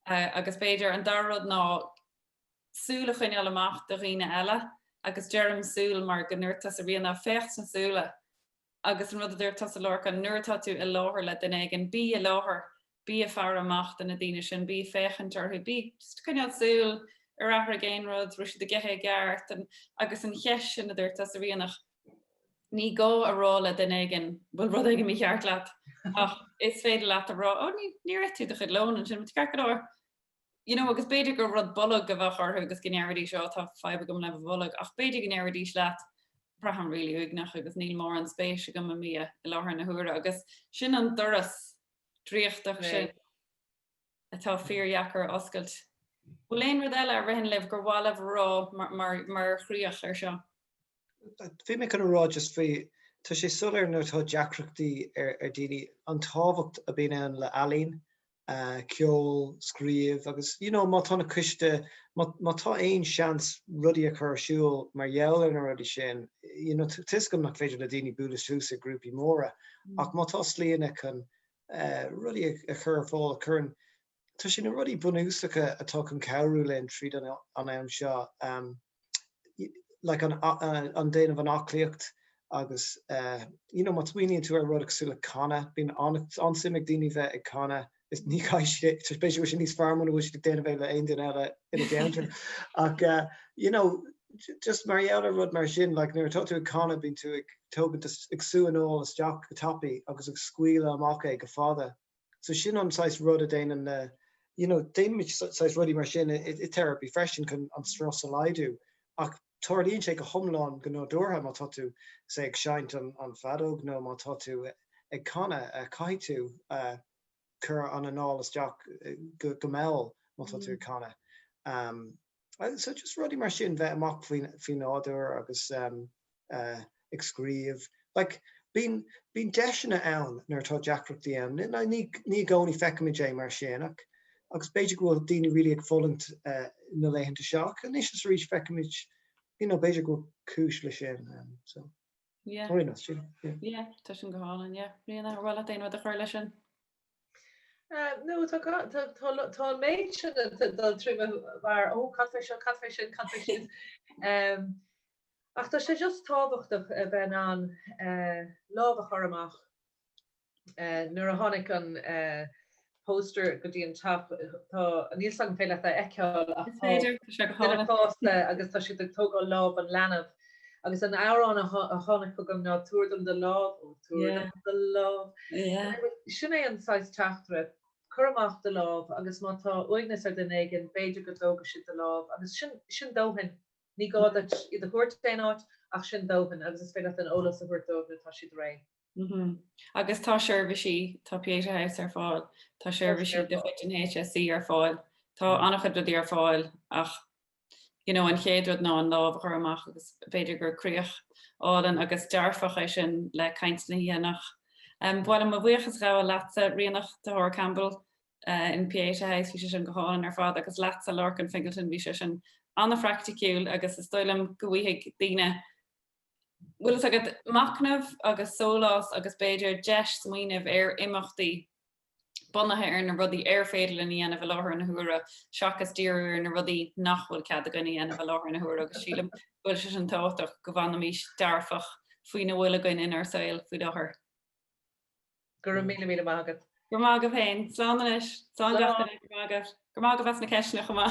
agus beidir an darrod ná súla chuine amach do riine eile agus Jerem súl mar gnúirtas a bhíon fecht na súla. Agus an rud dúirtas a Lorcan nuirtá tú i láthir le den éigen bí a láthir, bí a fear amach den na daine sin, bí fechantar chu bí chuinead súl ar ahar géin rud ru de gethe gart agus an cheis sin na dúirtas a Ríonach. Ní go a rá le den éigen bhfuil rud éigen mí cheart leat. Ach, is féidir leat a rá, ní réit tú de chud lón an sin mu cear agus beidir go rud bolog go bh chutha agus gnéirí seo tá feibe gom le bolog, ach beidir gnéirí leat braham rilí uignach agus níl mór an spéis go a mí i láthar na huaire agus sin an doras tríochtach sin atá fíorheachar oscailt. Bhfuil éon rud eile ar bhíonn libh gur bháilimh rá mar chríoch ar seo. Bhí mé chun rá just fao tá sé sulir nó tá deacreachtaí ar daoine an tábhacht a bhíon ann le alín, ceol, scríomh, agus má tána cuiste, má tá aon seans rudí a chur siúil mar dheall na rudí sin, tuiscim nach féidir le daoine bulas tús a grúpi móra, ach má tá slíonna chun rudí a chur fáil a churn. Tá sin na rudí bunúsacha atá chun cabhrú len tríd an am seo, like an déanamh an aclaíocht agus má tuaíonn tú ar rud agsúla canna, bín ansimig daoine bheith ag canna, is ní cai sé, especially sin níos farmán bhfuil si déanamh le aon duine eile ina déantar. Ach, just mar eall rud mar sin, like nuair atá tú ag canna bín tú ag tógad ag suúanál isteach go tapaí agus ag scuile amach ag go fada. So sin an sais rud a déanaan déanamid sais rudí mar sin i therapy freisin chun an strás a leidú. Ach tuairlíonn sé go thomláin go nódúrtha má tá tú sé ag seint an fadóg nó má tá tú ag canna cai tú chur an anáil isteach go mell má tá tú canna. So just rudí mar sin bheith amach faoin áidir agus ag scríomh. Like bín deisina ann nuair tá deacreachtaí ann, ní gcónaí feicimid é mar sin agus beidir go bhfuil daoine rilí ag folant na léitheanta seach, a níos is rís feicimid beidir go cúis le sin. Tá sin go hálan, Ríonach bhfuil a déanamh a chuir lei sin. No, tá méid sin dal tríomh bhar caithfé sin. Ach tá sé just tábhachtach a bheith an lámh a chur amach. Nuair a tháinig an poster go dtí an tap tá níos an féile a eiceáil agus tá si tógáil lámh an leanamh. Agus an árán a tháinig go ná túirdum de lámh ó túirdum de lámh. Sin é an sáis teachtra chuach de lámh agus má tá uignas ar den éigen beidir go dóga si de lámh agus sin dóhin ní gáda i de chuirt féáit ach sin dóhan agus is féile an ólas a bhuiir dóga tá si ré. Agus tá seirbhísí tá Pieta ar fáil, tá seirbhísí de chuid an HSC ar fáil, tá annach chud ar fáil ach an chéadrod ná an lámh chur amach agus beidir gur críoch álan agus dearfach é sin le cainteanna dhéanach. Bhil am bhuichas rá leatsa Ríonach de Campbell in Pieta bhí sé sin go hálan ar fád agus leatsa Lorcan Fingleton bhí sé sin anna fracticúil agus is stoilm go bhuiigh daoine. Bhfuil is agad macnamh agus sólás agus beidir deis smaoinmh ar imachtaí bunathe ar na rudí ar féidir le dhéanamh láthar na huaire, seachas díreúir na rudí nachhfuil cead a gine dhéanamh láthar na huaire agus sílam bhfuil sé an táach go bhana mís dearfach faoin na bhfuil a gin inar saoil faoi láthair. Gur mí mágad. Gur mágad féin, slán is, slán gur mágad bheits na ceisna chumá.